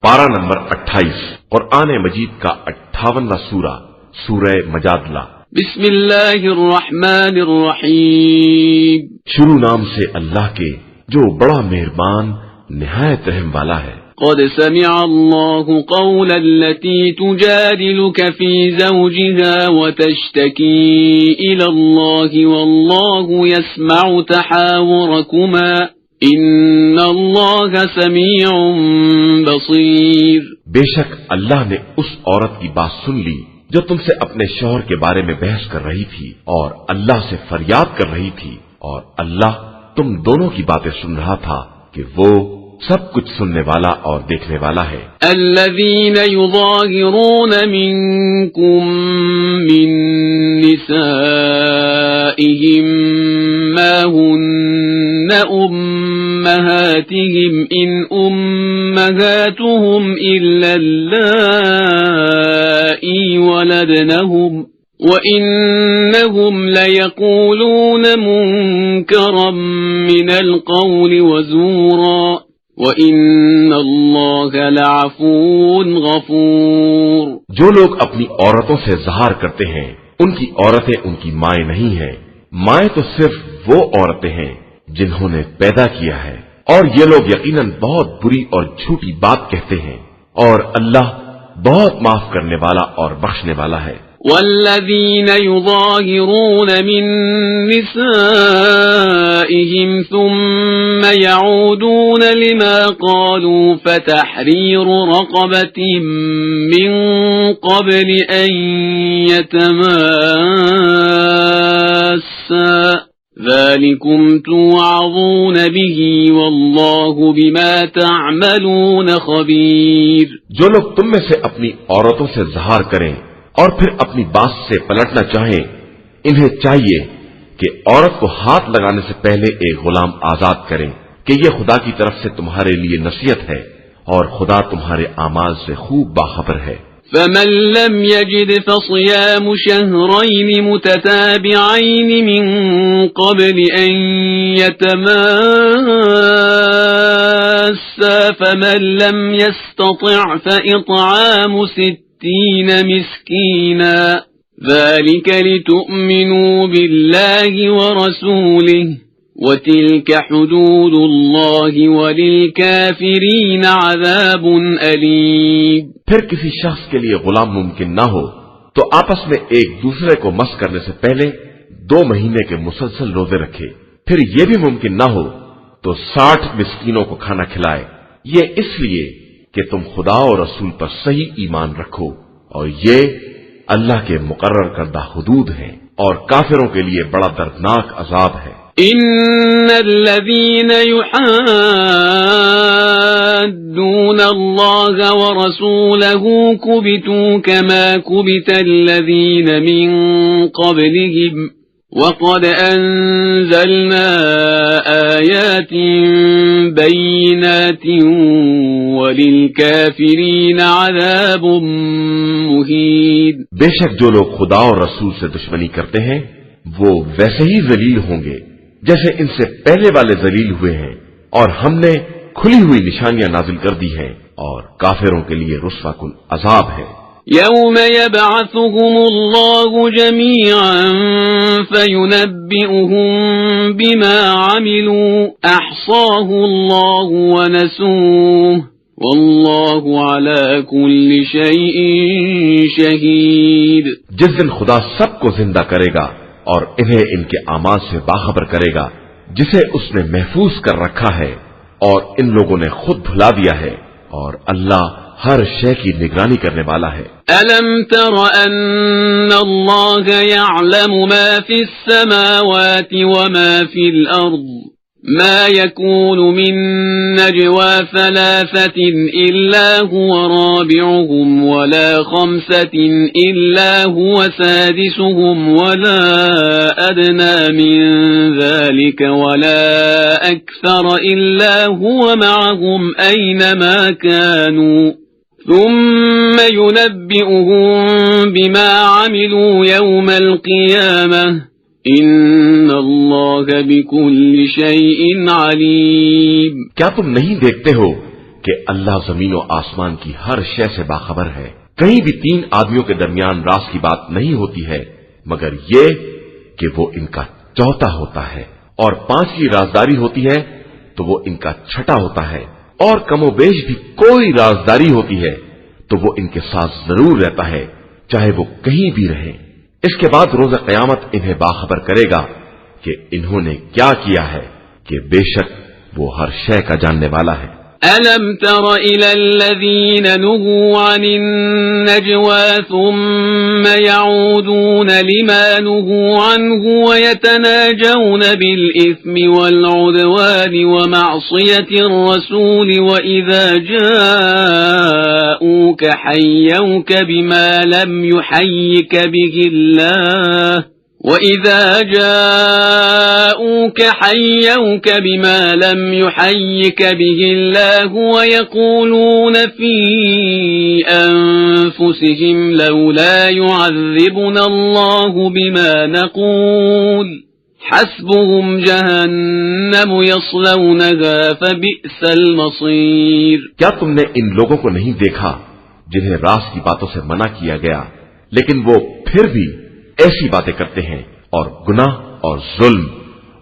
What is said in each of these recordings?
پارہ نمبر 28 قرآن مجید کا 58واں سورہ سورہ مجادلہ۔ بسم اللہ الرحمن الرحیم، شروع نام سے اللہ کے جو بڑا مہربان نہایت رحم والا ہے۔ قد سمع اللہ قول التي تجادلك في زوجها وتشتكي إلى الله والله يسمع تحاوركما ان اللہ سمیع بصیر۔ بے شک اللہ نے اس عورت کی بات سن لی جو تم سے اپنے شوہر کے بارے میں بحث کر رہی تھی اور اللہ سے فریاد کر رہی تھی، اور اللہ تم دونوں کی باتیں سن رہا تھا کہ وہ سب کچھ سننے والا اور دیکھنے والا ہے۔ الذین یظاہرون منکم من نسائہم ما ہن امہاتہم ان امہاتہم الا اللائی ولدنہم وَإِنَّهُمْ لَيَقُولُونَ مُنكَرًا مِنَ الْقَوْلِ وَزُورًا وَإِنَّ اللَّهَ لَعَفُوٌّ غَفُورٌ۔ جو لوگ اپنی عورتوں سے اظہار کرتے ہیں ان کی عورتیں ان کی مائیں نہیں ہیں، مائیں تو صرف وہ عورتیں ہیں جنہوں نے پیدا کیا ہے، اور یہ لوگ یقیناً بہت بری اور جھوٹی بات کہتے ہیں، اور اللہ بہت معاف کرنے والا اور بخشنے والا ہے۔ والذین یظاہرون من نسائہم ثم یعودون لما قالوا فتحریر رقبة من قبل ان یتماسا ذالکم توعظون به واللہ بما تعملون خبیر۔ جو لوگ تم میں سے اپنی عورتوں سے اظہار کریں اور پھر اپنی بات سے پلٹنا چاہیں، انہیں چاہیے کہ عورت کو ہاتھ لگانے سے پہلے ایک غلام آزاد کریں کہ یہ خدا کی طرف سے تمہارے لیے نصیحت ہے، اور خدا تمہارے اعمال سے خوب باخبر ہے۔ فمن لم يجد فصيام شهرين متتابعين من قبل أن يتماسا فمن لم يستطع فإطعام 60 مسكينا ذلك لتؤمنوا بالله ورسوله وتلك حدود الله وللكافرين عذاب أليم۔ پھر کسی شخص کے لیے غلام ممکن نہ ہو تو آپس میں ایک دوسرے کو مس کرنے سے پہلے 2 مہینے کے مسلسل روزے رکھے، پھر یہ بھی ممکن نہ ہو تو 60 مسکینوں کو کھانا کھلائے، یہ اس لیے کہ تم خدا اور رسول پر صحیح ایمان رکھو، اور یہ اللہ کے مقرر کردہ حدود ہیں، اور کافروں کے لیے بڑا دردناک عذاب ہے۔ ان الذين يحادون الله ورسوله كبتوا كما كبت الذين من قبلهم وقد انزلنا آيات بينات وللكافرين عذاب مهين۔ بے شک جو لوگ خدا اور رسول سے دشمنی کرتے ہیں وہ ویسے ہی ذلیل ہوں گے جیسے ان سے پہلے والے ذلیل ہوئے ہیں، اور ہم نے کھلی ہوئی نشانیاں نازل کر دی ہیں، اور کافروں کے لیے رسوا کن عذاب ہے۔ یوم یبعثهم اللہ جمیعا فینبئهم بما عملوا احصاہ اللہ ونسوہ واللہ علی کل شیء شہید۔ جس دن خدا سب کو زندہ کرے گا اور انہیں ان کے اعمال سے باخبر کرے گا جسے اس نے محفوظ کر رکھا ہے، اور ان لوگوں نے خود بھلا دیا ہے، اور اللہ ہر شے کی نگرانی کرنے والا ہے۔ الم تر ان اللہ یعلم ما فی السماوات وما فی الارض ما يكون من نجوى 3 إلا هو رابعهم ولا 5 إلا هو سادسهم ولا أدنى من ذلك ولا أكثر إلا هو معهم أينما كانوا ثم ينبئهم بما عملوا يوم القيامة ان اللہ بکل شیء علیم۔ کیا تم نہیں دیکھتے ہو کہ اللہ زمین و آسمان کی ہر شے سے باخبر ہے. کہیں بھی 3 آدمیوں کے درمیان راز کی بات نہیں ہوتی ہے مگر یہ کہ وہ ان کا چوتھا ہوتا ہے، اور 5 کی رازداری ہوتی ہے تو وہ ان کا چھٹا ہوتا ہے، اور کم و بیش بھی کوئی رازداری ہوتی ہے تو وہ ان کے ساتھ ضرور رہتا ہے چاہے وہ کہیں بھی رہیں. اس کے بعد روز قیامت انہیں باخبر کرے گا کہ انہوں نے کیا کیا ہے کہ بے شک وہ ہر شے کا جاننے والا ہے. أَلَمْ تَرَ إِلَى الَّذِينَ نُهُوا عَنِ النَّجْوَى ثُمَّ يَعُودُونَ لِمَا نُهُوا عَنْهُ وَيَتَنَاجَوْنَ بِالْإِثْمِ وَالْعُدْوَانِ وَمَعْصِيَةِ الرَّسُولِ وَإِذَا جَاءُوكَ حَيَّوْكَ بِمَا لَمْ يُحَيِّكَ بِهِ اللَّهُ وَإِذَا جَاءُوكَ حَيَّوْكَ بِمَا لَمْ يُحَيِّكَ بِهِ اللَّهُ وَيَقُولُونَ فِي أَنفُسِهِمْ لَوْلَا يُعَذِّبُنَا اللَّهُ بِمَا نَقُولُ حَسْبُهُمْ جَهَنَّمُ يَصْلَوْنَهَا فَبِئْسَ الْمَصِيرُ. کیا تم نے ان لوگوں کو نہیں دیکھا جنہیں راز کی باتوں سے منع کیا گیا لیکن وہ پھر بھی ایسی باتیں کرتے ہیں اور گناہ اور ظلم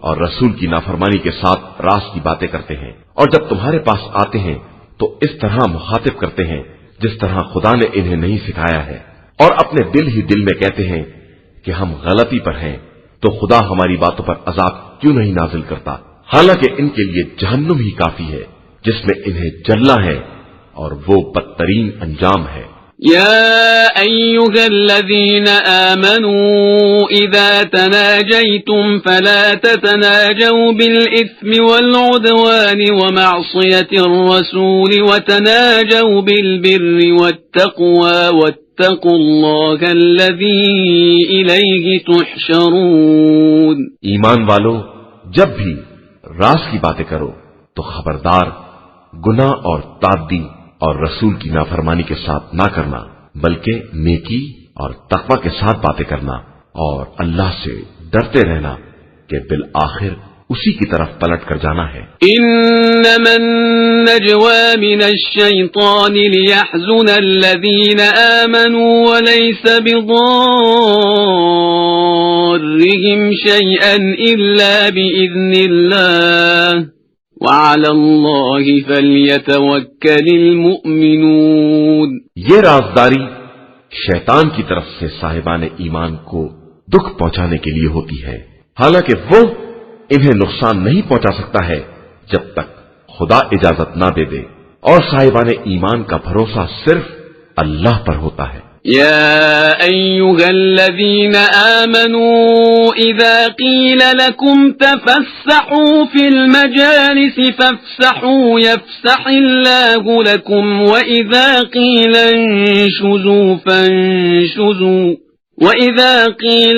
اور رسول کی نافرمانی کے ساتھ راز کی باتیں کرتے ہیں، اور جب تمہارے پاس آتے ہیں تو اس طرح مخاطب کرتے ہیں جس طرح خدا نے انہیں نہیں سکھایا ہے، اور اپنے دل ہی دل میں کہتے ہیں کہ ہم غلطی پر ہیں تو خدا ہماری باتوں پر عذاب کیوں نہیں نازل کرتا، حالانکہ ان کے لیے جہنم ہی کافی ہے جس میں انہیں جلنا ہے اور وہ بدترین انجام ہے. يا أيها الذين آمنوا إذا تناجيتم فلا تتناجوا بالإثم والعدوان ومعصية الرسول وتناجوا بالبر والتقوى واتقوا الله الذي إليه تحشرون. ایمان والو، جب بھی راز کی باتیں کرو تو خبردار گناہ اور تعدی اور رسول کی نافرمانی کے ساتھ نہ کرنا، بلکہ نیکی اور تقوی کے ساتھ باتیں کرنا اور اللہ سے ڈرتے رہنا کہ بالآخر اسی کی طرف پلٹ کر جانا ہے. انما النجوى من الشيطان ليحزن الذين آمنوا وليس بضارهم شيئا إلا بإذن الله وعلى الله فليتوكل المؤمنون. یہ رازداری شیطان کی طرف سے صاحبان ایمان کو دکھ پہنچانے کے لیے ہوتی ہے، حالانکہ وہ انہیں نقصان نہیں پہنچا سکتا ہے جب تک خدا اجازت نہ دے دے، اور صاحبان ایمان کا بھروسہ صرف اللہ پر ہوتا ہے. يا أيها الذين آمنوا إذا قيل لكم تفسحوا في المجالس فافسحوا يفسح الله لكم وإذا قيل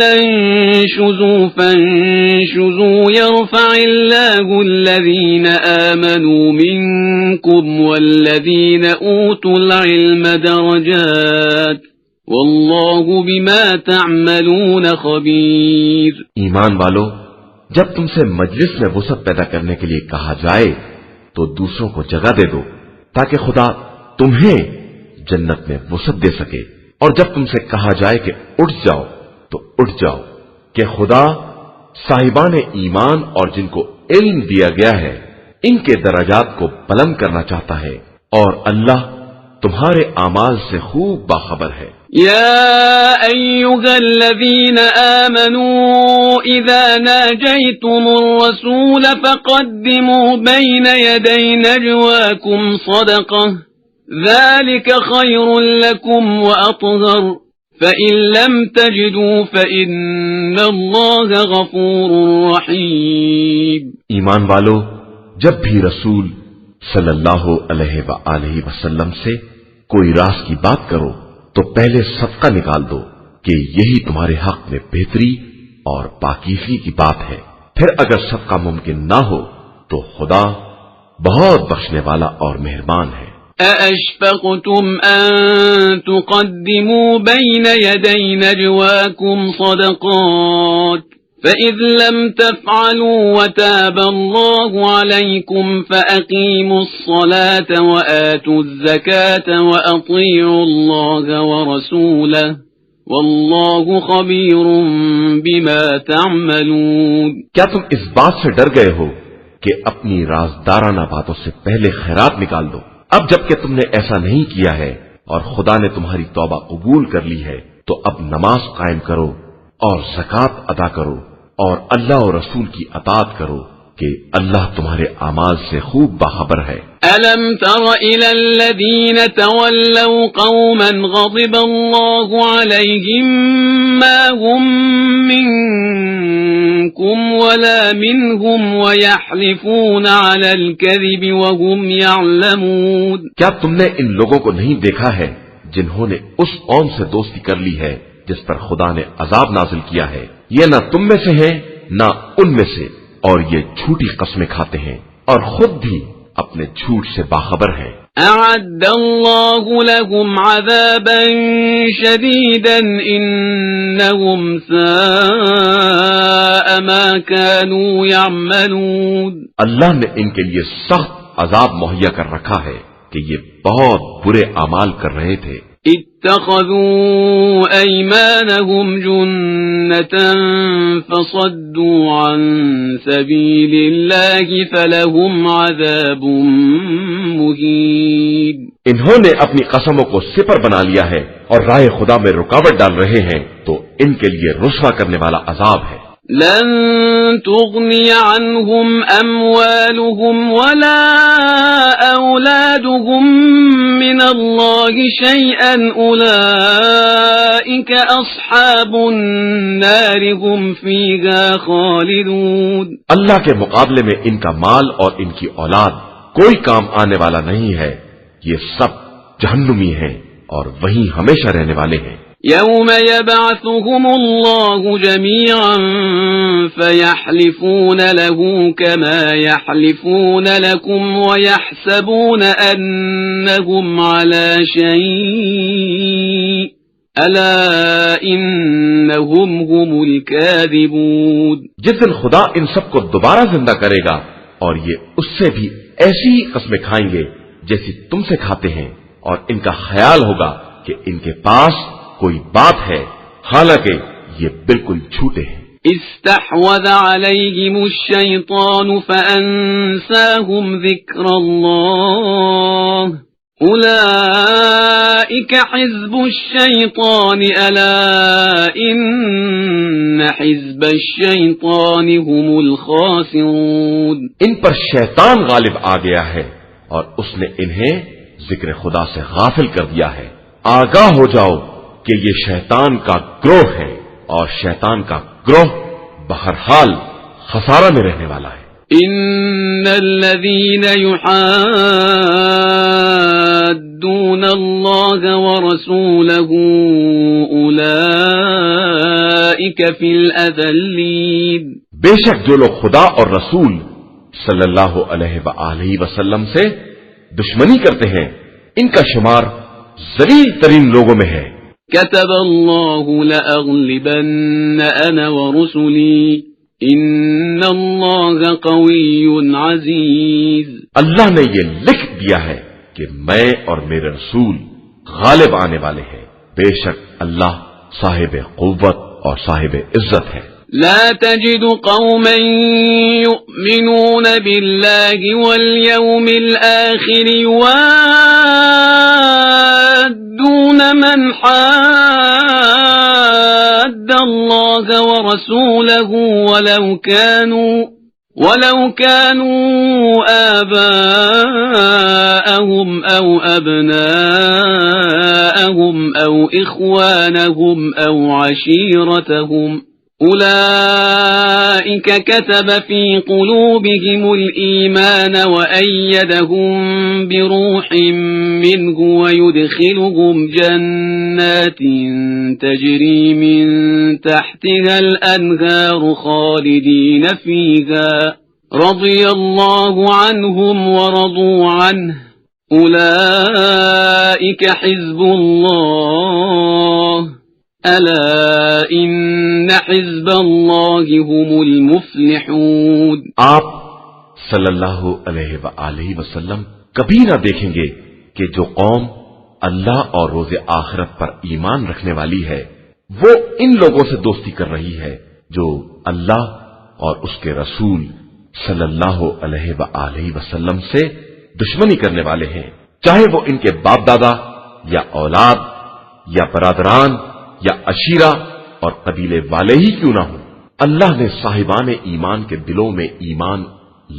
انشزوا فانشزوا يرفع الله الذين آمنوا منكم والذين أوتوا العلم درجات واللہ بما تعملون خبیر. ایمان والو، جب تم سے مجلس میں وسعت پیدا کرنے کے لیے کہا جائے تو دوسروں کو جگہ دے دو تاکہ خدا تمہیں جنت میں وسعت دے سکے، اور جب تم سے کہا جائے کہ اٹھ جاؤ تو اٹھ جاؤ، کہ خدا صاحبان ایمان اور جن کو علم دیا گیا ہے ان کے درجات کو بلند کرنا چاہتا ہے، اور اللہ تمہارے اعمال سے خوب باخبر ہے. يا أيها الذين آمنوا إذا ناجيتم الرسول فقدموا بين يدي نجواكم صدقة ذلك خير لكم وأطهر فإن لم تجدوا فإن الله غفور رحيم. ایمان والو، جب بھی رسول صلی اللہ علیہ وآلہ وسلم سے کوئی راز کی بات کرو تو پہلے صدقہ نکال دو کہ یہی تمہارے حق میں بہتری اور پاکیزگی کی بات ہے، پھر اگر صدقہ ممکن نہ ہو تو خدا بہت بخشنے والا اور مہربان ہے. أَأَشْفَقْتُمْ أَن تُقَدِّمُوا بَيْنَ يَدَيْ نَجْوَاكُمْ صَدَقَاتٍ فإذ لم تفعلوا وتاب الله عليكم فأقيموا الصلاة وآتوا الزكاة وأطيعوا الله ورسوله والله خبير بما تعملون۔ کیا تم اس بات سے ڈر گئے ہو کہ اپنی رازدارانہ باتوں سے پہلے خیرات نکال دو؟ اب جبکہ تم نے ایسا نہیں کیا ہے اور خدا نے تمہاری توبہ قبول کر لی ہے تو اب نماز قائم کرو اور زکوٰۃ ادا کرو اور اللہ اور رسول کی اطاعت کرو کہ اللہ تمہارے اعمال سے خوب باخبر ہے۔ أَلَمْ تَرَ إِلَى الَّذِينَ تَوَلَّوْا قَوْمًا غَضِبَ اللَّهُ عَلَيْهِمْ مَا هُمْ مِنكُمْ وَلَا مِنْهُمْ وَيَحْلِفُونَ عَلَى الْكَذِبِ وَهُمْ يَعْلَمُونَ۔ کیا تم نے ان لوگوں کو نہیں دیکھا ہے جنہوں نے اس قوم سے دوستی کر لی ہے جس پر خدا نے عذاب نازل کیا ہے؟ یہ نہ تم میں سے ہیں نہ ان میں سے، اور یہ جھوٹی قسمیں کھاتے ہیں اور خود بھی اپنے جھوٹ سے باخبر ہیں۔ أعد الله لهم عذابا شديدا إنهم ساء ما كانوا يعملون۔ اللہ نے ان کے لیے سخت عذاب مہیا کر رکھا ہے کہ یہ بہت برے اعمال کر رہے تھے۔ اتخذوا أيمانهم جنة فصدوا عن سبيل الله فلهم عذاب مهين۔ انہوں نے اپنی قسموں کو سپر بنا لیا ہے اور راہ خدا میں رکاوٹ ڈال رہے ہیں تو ان کے لیے رسوا کرنے والا عذاب ہے۔ لن تغني عنهم أموالهم ولا أولادهم من الله شيئا أولئك أصحاب النار هم فيها خالدون۔ اللہ کے مقابلے میں ان کا مال اور ان کی اولاد کوئی کام آنے والا نہیں ہے، یہ سب جہنمی ہیں اور وہیں ہمیشہ رہنے والے ہیں۔ يوم يبعثهم الله جميعا فيحلفون له كما يحلفون لكم ويحسبون أنهم على شيء ألا إنهم هم الكاذبون۔ جس دن خدا ان سب کو دوبارہ زندہ کرے گا اور یہ اس سے بھی ایسی ہی قسمیں کھائیں گے جیسی تم سے کھاتے ہیں، اور ان کا خیال ہوگا کہ ان کے پاس کوئی بات ہے، حالانکہ یہ بالکل جھوٹے ہیں۔ استحوذ عليهم الشيطان فأنساهم ذكر الله أولئك حزب الشيطان ألا إن حزب الشيطان هم الخاسرون۔ ان پر شیطان غالب آ گیا ہے اور اس نے انہیں ذکر خدا سے غافل کر دیا ہے۔ آگاہ ہو جاؤ کہ یہ شیطان کا گروہ ہے اور شیطان کا گروہ بہرحال خسارہ میں رہنے والا ہے۔ ان الذين يحادون الله ورسوله اولئك في الاذلين۔ بے شک جو لوگ خدا اور رسول صلی اللہ علیہ وآلہ وسلم سے دشمنی کرتے ہیں ان کا شمار ذلیل ترین لوگوں میں ہے۔ كتب الله لأغلبن أنا ورسلي إن الله قوي عزيز۔ اللہ نے یہ لکھ دیا ہے کہ میں اور میرے رسول غالب آنے والے ہیں، بے شک اللہ صاحب قوت اور صاحب عزت ہے۔ لا تجد قوما يؤمنون بالله واليوم الآخر يوادون من حاد الله ورسوله ولو كانوا آباءهم أو أبناءهم أو إخوانهم أو عشيرتهم أولئك كتب في قلوبهم الإيمان وأيدهم بروح منه ويدخلهم جنات تجري من تحتها الأنهار خالدين فيها رضي الله عنهم ورضوا عنه أولئك حزب الله ألا إن حزب الله هم المفلحون۔ آپ صلی اللہ علیہ وآلہ وسلم کبھی نہ دیکھیں گے کہ جو قوم اللہ اور روز آخرت پر ایمان رکھنے والی ہے وہ ان لوگوں سے دوستی کر رہی ہے جو اللہ اور اس کے رسول صلی اللہ علیہ وآلہ وسلم سے دشمنی کرنے والے ہیں، چاہے وہ ان کے باپ دادا یا اولاد یا برادران یا عشیرہ اور قبیلے والے ہی کیوں نہ ہوں۔ اللہ نے صاحبان ایمان کے دلوں میں ایمان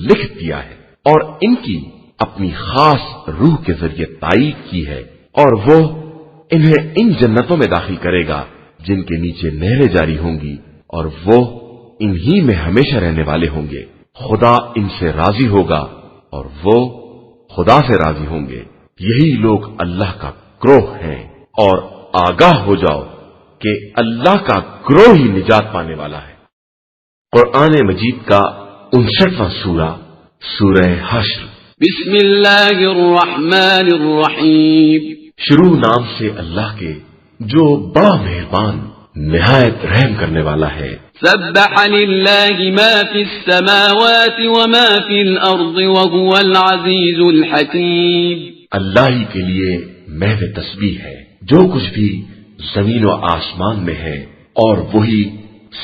لکھ دیا ہے اور ان کی اپنی خاص روح کے ذریعے تائید کی ہے، اور وہ انہیں ان جنتوں میں داخل کرے گا جن کے نیچے نہریں جاری ہوں گی، اور وہ انہی میں ہمیشہ رہنے والے ہوں گے۔ خدا ان سے راضی ہوگا اور وہ خدا سے راضی ہوں گے۔ یہی لوگ اللہ کا گروہ ہیں، اور آگاہ ہو جاؤ کہ اللہ کا گروہ ہی نجات پانے والا ہے۔ قرآن مجید کا 59واں سورہ، سورہ حشر۔ بسم اللہ الرحمن الرحیم۔ شروع نام سے اللہ کے جو بڑا مہربان نہایت رحم کرنے والا ہے۔ سبح للہ ما فی السماوات وما فی الارض وهو العزیز الحکیم۔ اللہ ہی کے لیے محض تسبیح ہے جو کچھ بھی زمین و آسمان میں ہے، اور وہی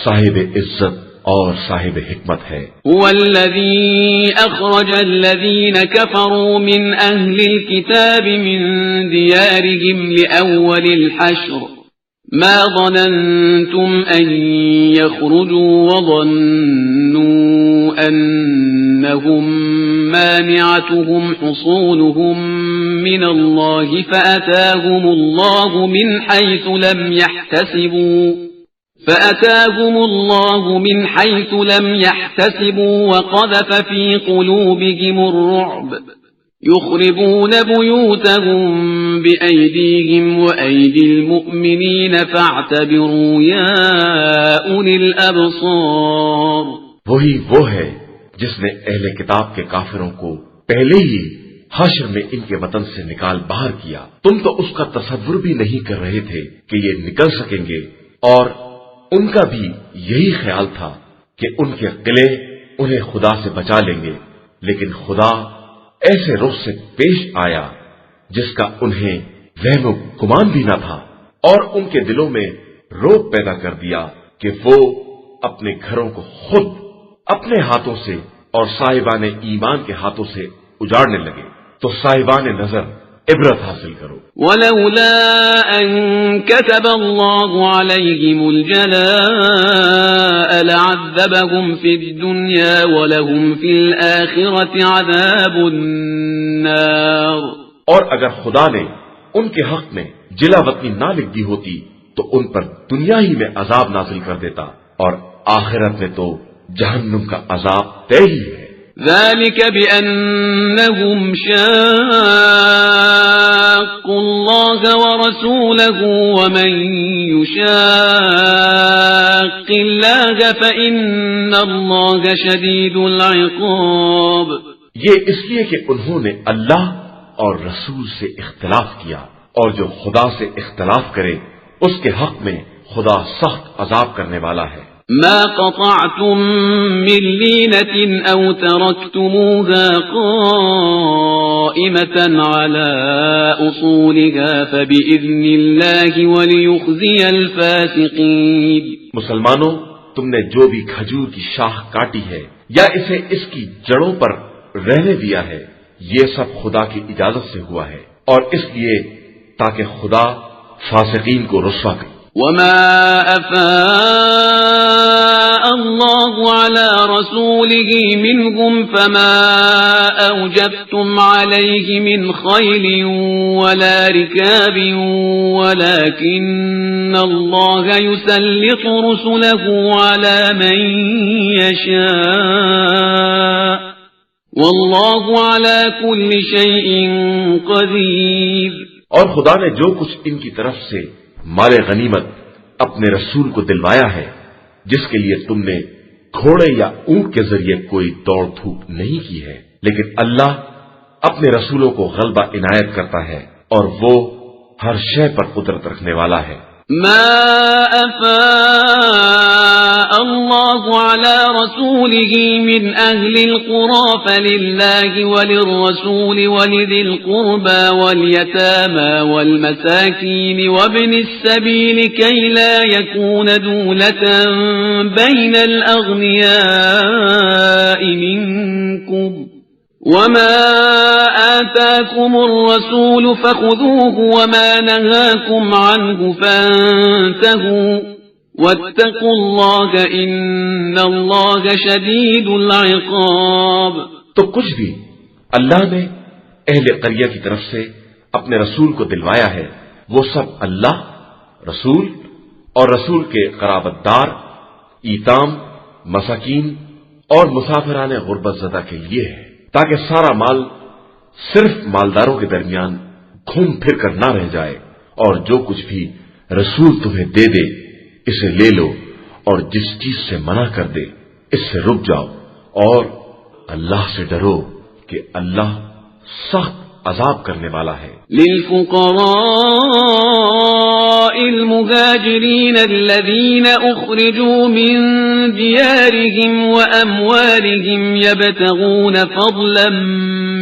صاحب عزت اور صاحب حکمت ہے۔ هو الذی اخرج الذین کفروا من اہل الكتاب من دیارهم لأول الحشر ما ظننتم ان يخرجوا وظنوا انهم مانعتهم حصونهم من الله فأتاهم الله من حيث لم يحتسبوا وقذف في قلوبهم الرعب يخربون بيوتهم بأيديهم وأيدي المؤمنين فاعتبروا يا أولي الأبصار۔ وہی وہ ہے جس نے اہل کتاب کے کافروں کو پہلے ہی حشر میں ان کے وطن سے نکال باہر کیا۔ تم تو اس کا تصور بھی نہیں کر رہے تھے کہ یہ نکل سکیں گے، اور ان کا بھی یہی خیال تھا کہ ان کے قلعے انہیں خدا سے بچا لیں گے، لیکن خدا ایسے رخ سے پیش آیا جس کا انہیں وہم و گمان بھی نہ تھا، اور ان کے دلوں میں روب پیدا کر دیا کہ وہ اپنے گھروں کو خود اپنے ہاتھوں سے اور صاحبان ایمان کے ہاتھوں سے اجاڑنے لگے۔ تو صاحبان نظر عبرت حاصل کرو۔ ولولا ان كتب الله عليهم الجلاء لعذبهم في الدنيا ولهم في الآخرة عذاب النار۔ اور اگر خدا نے ان کے حق میں جلا وطنی نہ لکھ دی ہوتی تو ان پر دنیا ہی میں عذاب نازل کر دیتا، اور آخرت میں تو جہنم کا عذاب طے ہی ہے۔ ذلك بأنهم شاقوا الله ورسوله ومن يشاق الله فإن الله شديد العقاب۔ یہ اس لیے کہ انہوں نے اللہ اور رسول سے اختلاف کیا، اور جو خدا سے اختلاف کرے اس کے حق میں خدا سخت عذاب کرنے والا ہے۔ ما قطعتم من لينة أو تركتموها قائمة على أصولها فبإذن الله وليخزي الفاسقين۔ مسلمانوں، تم نے جو بھی کھجور کی شاخ کاٹی ہے یا اسے اس کی جڑوں پر رہنے دیا ہے، یہ سب خدا کی اجازت سے ہوا ہے، اور اس لیے تاکہ خدا فاسقین کو رسوا کرے۔ وما أفاء الله على رسوله منهم فما أوجبتم عليه من خيل ولا ركاب ولكن الله يسلط رسله على من يشاء والله على كل شيء قدير۔ اور خدا نے جو کچھ ان کی طرف سے مال غنیمت اپنے رسول کو دلوایا ہے، جس کے لیے تم نے گھوڑے یا اونٹ کے ذریعے کوئی دوڑ دھوپ نہیں کی ہے، لیکن اللہ اپنے رسولوں کو غلبہ عنایت کرتا ہے، اور وہ ہر شے پر قدرت رکھنے والا ہے۔ ما أفاء الله على رسوله من أهل القرى فلله وللرسول ولذي القربى واليتامى والمساكين وابن السبيل كي لا يكون دولة بين الأغنياء منكم وما آتاكم الرسول فخذوه وما نهاكم عنه فانتهوا واتقوا الله إن الله شديد العقاب. تو کچھ بھی اللہ نے اہل قریہ کی طرف سے اپنے رسول کو دلوایا ہے وہ سب اللہ، رسول اور رسول کے قرابت دار، ایتام، مساکین اور مسافران غربت زدہ کے لیے ہے، تاکہ سارا مال صرف مالداروں کے درمیان گھوم پھر کر نہ رہ جائے، اور جو کچھ بھی رسول تمہیں دے دے اسے لے لو، اور جس چیز سے منع کر دے اس سے رک جاؤ، اور اللہ سے ڈرو کہ اللہ سخت عذاب کرنے والا ہے. للفقراء المهاجرين الذين أخرجوا من ديارهم وأموالهم يبتغون فضلا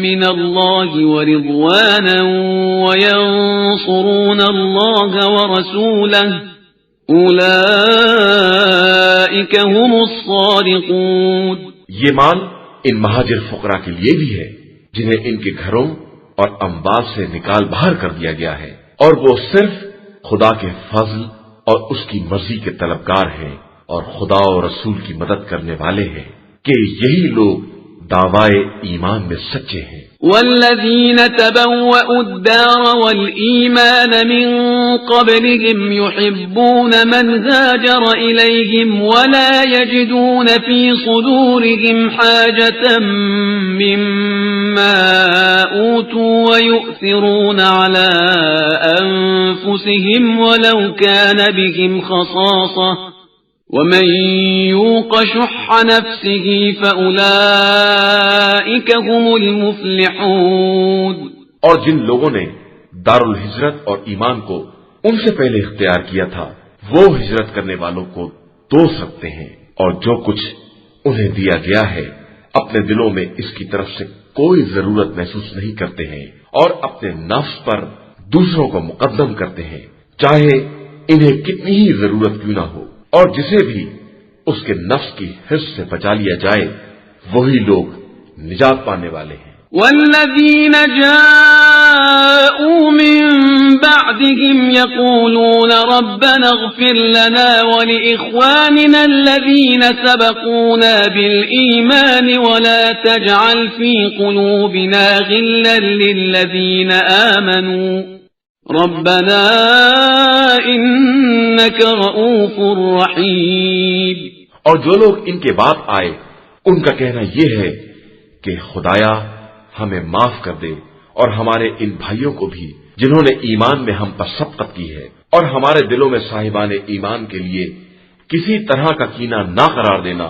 من الله ورضوانا وينصرون الله ورسوله أولئك هم الصادقون. یہ مال ان مہاجر فقراء کے لیے بھی ہے جنہیں ان کے گھروں اور اموال سے نکال باہر کر دیا گیا ہے، اور وہ صرف خدا کے فضل اور اس کی مرضی کے طلبگار ہیں اور خدا اور رسول کی مدد کرنے والے ہیں کہ یہی لوگ دعوائے ایمان میں سچے ہیں. والذين تبوأوا الدار والإيمان من قبلهم يحبون من هاجر إليهم ولا يجدون في صدورهم حاجة مما أوتوا ويؤثرون على أنفسهم ولو كان بهم خصاصة ومن يوق شح نفسه فأولئك هم المفلحون. اور جن لوگوں نے دار الہجرت اور ایمان کو ان سے پہلے اختیار کیا تھا وہ ہجرت کرنے والوں کو دوست رکھتے ہیں، اور جو کچھ انہیں دیا گیا ہے اپنے دلوں میں اس کی طرف سے کوئی ضرورت محسوس نہیں کرتے ہیں، اور اپنے نفس پر دوسروں کو مقدم کرتے ہیں چاہے انہیں کتنی ہی ضرورت کیوں نہ ہو، اور جسے بھی اس کے نفس کی حرص سے بچا لیا جائے وہی لوگ نجات پانے والے ہیں. والذین جاءوا من بعدهم يقولون ربنا اغفر لنا ولإخواننا الذين سبقونا بالإيمان ولا تجعل في قلوبنا غلا للذين آمنوا ربنا انك رؤوف رحیم. اور جو لوگ ان کے بعد آئے ان کا کہنا یہ ہے کہ خدایا ہمیں معاف کر دے، اور ہمارے ان بھائیوں کو بھی جنہوں نے ایمان میں ہم پر سبقت کی ہے، اور ہمارے دلوں میں صاحبان ایمان کے لیے کسی طرح کا کینہ نہ قرار دینا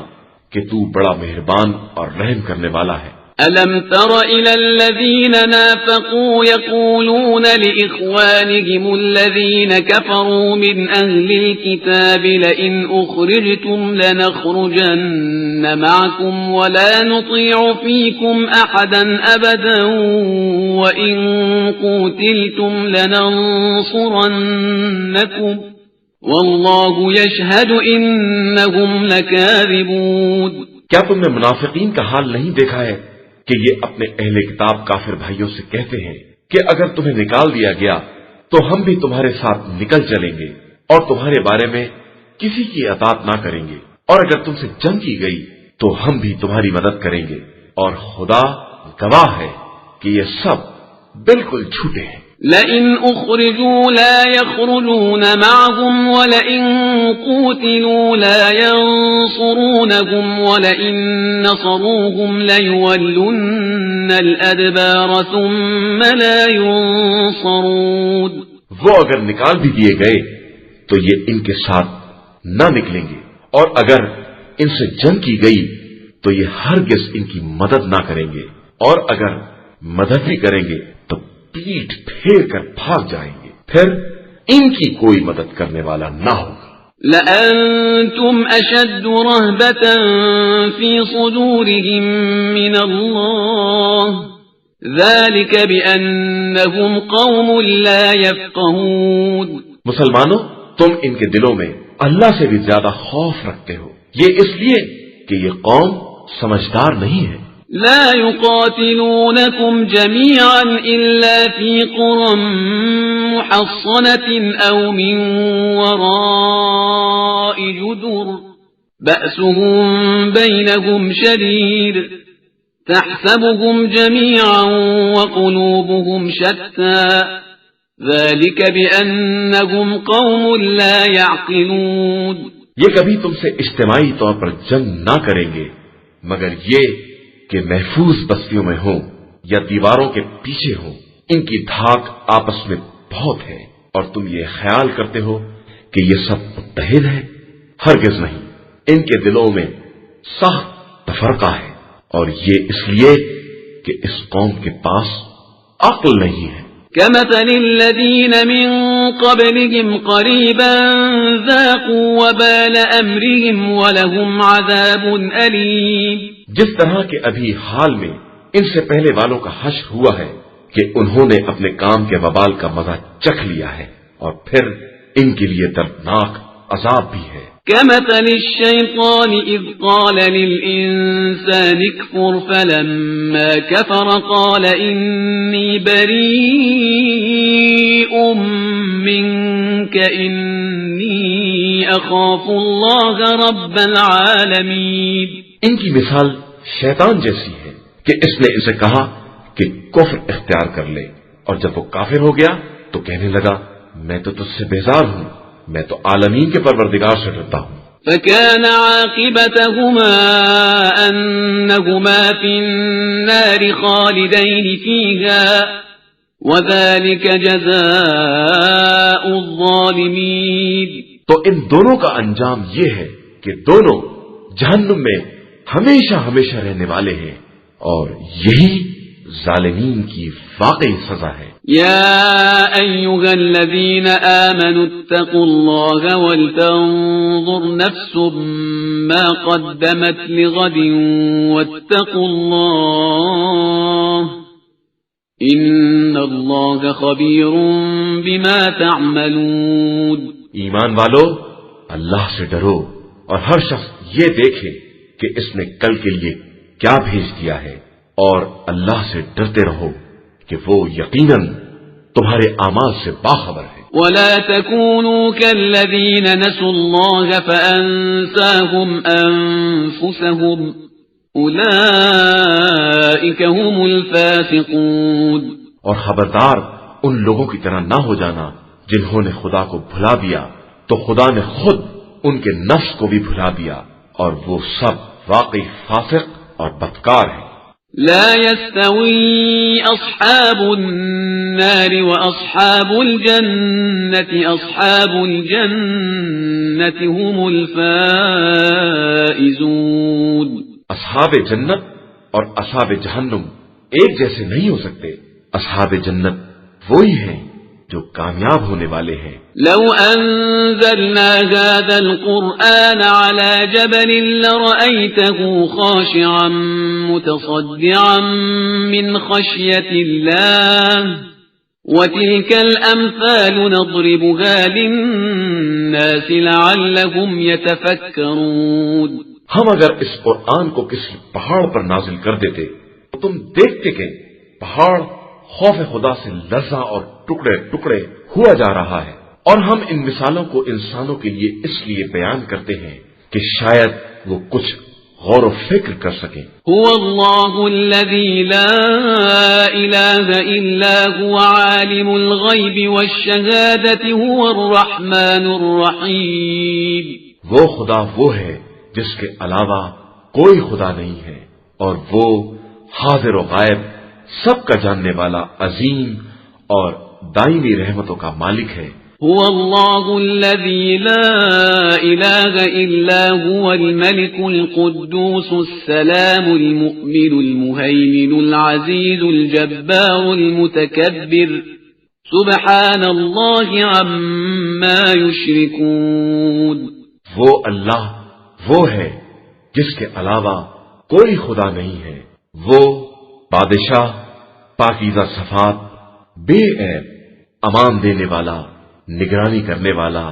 کہ تو بڑا مہربان اور رحم کرنے والا ہے. ألم تر إلى الذين نافقوا يقولون لإخوانهم الذين كفروا من أهل الكتاب لئن أخرجتم لنخرجن معكم ولا نطيع فيكم أحدا أبدا وإن قتلتم لننصرنكم والله يشهد إنهم لكاذبون. کیا تم نے منافقین کا حال نہیں دیکھا ہے کہ یہ اپنے اہل کتاب کافر بھائیوں سے کہتے ہیں کہ اگر تمہیں نکال دیا گیا تو ہم بھی تمہارے ساتھ نکل چلیں گے اور تمہارے بارے میں کسی کی اطاعت نہ کریں گے، اور اگر تم سے جنگ کی گئی تو ہم بھی تمہاری مدد کریں گے، اور خدا گواہ ہے کہ یہ سب بالکل جھوٹے ہیں. لئن اخرجوا لا يخرجون معهم ولئن قوتلوا لا ينصرونهم ولئن نصروهم ليولن الادبار ثم لا ينصرون. وہ اگر نکال بھی دیے گئے تو یہ ان کے ساتھ نہ نکلیں گے، اور اگر ان سے جنگ کی گئی تو یہ ہرگز ان کی مدد نہ کریں گے، اور اگر مدد بھی کریں گے تو پیٹ پھیر کر بھاگ جائیں گے. پھر ان کی کوئی مدد کرنے والا نہ ہوگا۔ لأنتم أشد رهبة في صدورهم من الله ذلك بأنهم قوم لا يفقهون۔ مسلمانوں، تم ان کے دلوں میں اللہ سے بھی زیادہ خوف رکھتے ہو، یہ اس لیے کہ یہ قوم سمجھدار نہیں ہے۔ لا يقاتلونكم جميعا إلا في قرى محصنة أو من وراء جدر بأسهم بينهم شديد تحسبهم جميعا وقلوبهم شتى ذلك بأنهم قوم لا يعقلون۔ یہ کبھی تم سے اجتماعی طور پر جنگ نہ کریں گے مگر یہ کہ محفوظ بستیوں میں ہوں یا دیواروں کے پیچھے ہوں، ان کی دھاک آپس میں بہت ہے اور تم یہ خیال کرتے ہو کہ یہ سب متحد ہے، ہرگز نہیں، ان کے دلوں میں سخت تفرقہ ہے اور یہ اس لیے کہ اس قوم کے پاس عقل نہیں ہے۔ كمثل الذين من قبلهم قريبا ذاقوا وبال أمرهم ولهم عذاب أليم۔ جس طرح کے ابھی حال میں ان سے پہلے والوں کا حشر ہوا ہے کہ انہوں نے اپنے کام کے وبال کا مزہ چکھ لیا ہے اور پھر ان کے لیے دردناک عذاب بھی ہے۔ كمثل الشيطان إذ قال للإنسان اكفر فلما كفر قال إني بريء منك إني أخاف الله رب العالمين۔ ان کی مثال شیطان جیسی ہے کہ اس نے اسے کہا کہ کفر اختیار کر لے، اور جب وہ کافر ہو گیا تو کہنے لگا میں تو تجھ سے بیزار ہوں، میں تو عالمین کے پروردگار سے ڈرتا ہوں۔ فكان عاقبتهما أنهما في النار خالدين فيها وذلك جزاء الظالمين۔ تو ان دونوں کا انجام یہ ہے کہ دونوں جہنم میں ہمیشہ ہمیشہ رہنے والے ہیں اور یہی ظالمین کی واقعی سزا ہے۔ يا أيها الذين آمنوا اتقوا الله ولتنظر نفس ما قدمت لغد واتقوا الله إن الله خبير بما تعملون۔ ایمان والو، اللہ سے ڈرو اور ہر شخص یہ دیکھے کہ اس نے کل کے لیے کیا بھیج دیا ہے، اور اللہ سے ڈرتے رہو کہ وہ یقیناً تمہارے اعمال سے باخبر ہے۔ ولا تكونوا كالذين نسوا الله فأنساهم أنفسهم أولئك هم الفاسقون۔ اور خبردار ان لوگوں کی طرح نہ ہو جانا جنہوں نے خدا کو بھلا دیا تو خدا نے خود ان کے نفس کو بھی بھلا دیا، اور وہ سب واقعی فاسق اور بدکار ہیں۔ لا يستوي أصحاب النار وأصحاب الجنة أصحاب الجنة هم الفائزون۔ اصحاب جنت اور اصحاب جہنم ایک جیسے نہیں ہو سکتے، اصحاب جنت وہی ہیں جو کامیاب ہونے والے ہیں۔ لو أنزلنا هذا القرآن على جبل لرأيته خاشعا متصدعا من خشية الله وتلك الأمثال نضربها للناس لعلهم يتفكرون۔ ہم اگر اس قرآن کو کسی پہاڑ پر نازل کر دیتے تو تم دیکھتے کہ پہاڑ خوف خدا سے لرزاں اور ٹکڑے ٹکڑے ہوا جا رہا ہے، اور ہم ان مثالوں کو انسانوں کے لیے اس لیے بیان کرتے ہیں کہ شاید وہ کچھ غور و فکر کر سکیں۔ هو الله الذي لا إله إلا هو عالم الغيب والشهادة هو الرحمن الرحيم۔ وہ خدا وہ ہے جس کے علاوہ کوئی خدا نہیں ہے، اور وہ حاضر و غائب سب کا جاننے والا عظیم اور دائمی رحمتوں کا مالک ہے۔ هو الله الذي لا إله إلا هو الملك القدوس السلام المؤمن المهيمن العزيز الجبار المتكبر سبحان اللہ عما یشرکون. وہ اللہ وہ ہے جس کے علاوہ کوئی خدا نہیں ہے. وہ بادشاہ، پاکیزہ صفات، بے عیب، امان دینے والا، نگرانی کرنے والا،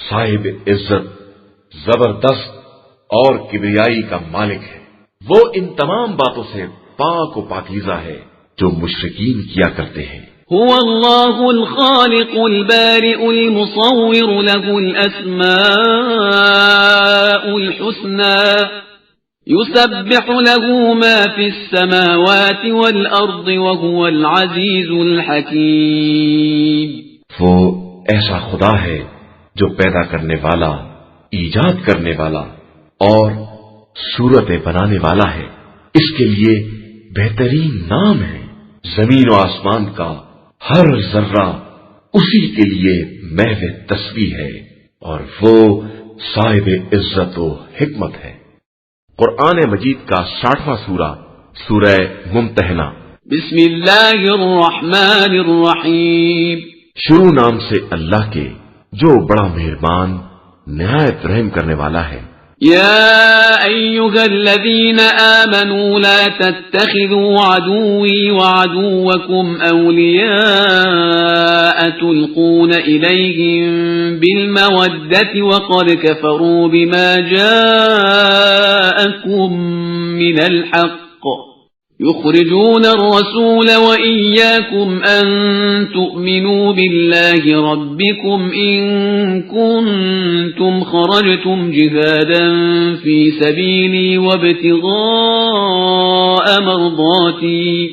صاحب عزت، زبردست اور کبریائی کا مالک ہے. وہ ان تمام باتوں سے پاک و پاکیزہ ہے جو مشرکین کیا کرتے ہیں. هو اللہ الخالق البارئ المصور له الاسماء الحسنى يسبح له ما في السماوات والارض وهو العزيز الحكيم. وہ ایسا خدا ہے جو پیدا کرنے والا، ایجاد کرنے والا اور صورتیں بنانے والا ہے. اس کے لیے بہترین نام ہے. زمین و آسمان کا ہر ذرہ اسی کے لیے محض تسبیح ہے اور وہ صاحب عزت و حکمت ہے. قرآن مجید کا 60واں سورہ، سورہ ممتحنہ. بسم اللہ الرحمن الرحیم. شروع نام سے اللہ کے جو بڑا مہربان نہایت رحم کرنے والا ہے. يا أيها الذين آمنوا لا تتخذوا عدوي وعدوكم أولياء تلقون إليهم بالمودة وقد كفروا بما جاءكم من الحق يخرجون الرسول وإياكم أن تؤمنوا بالله ربكم إن كنتم خرجتم جهادا في سبيلي وابتغاء مرضاتي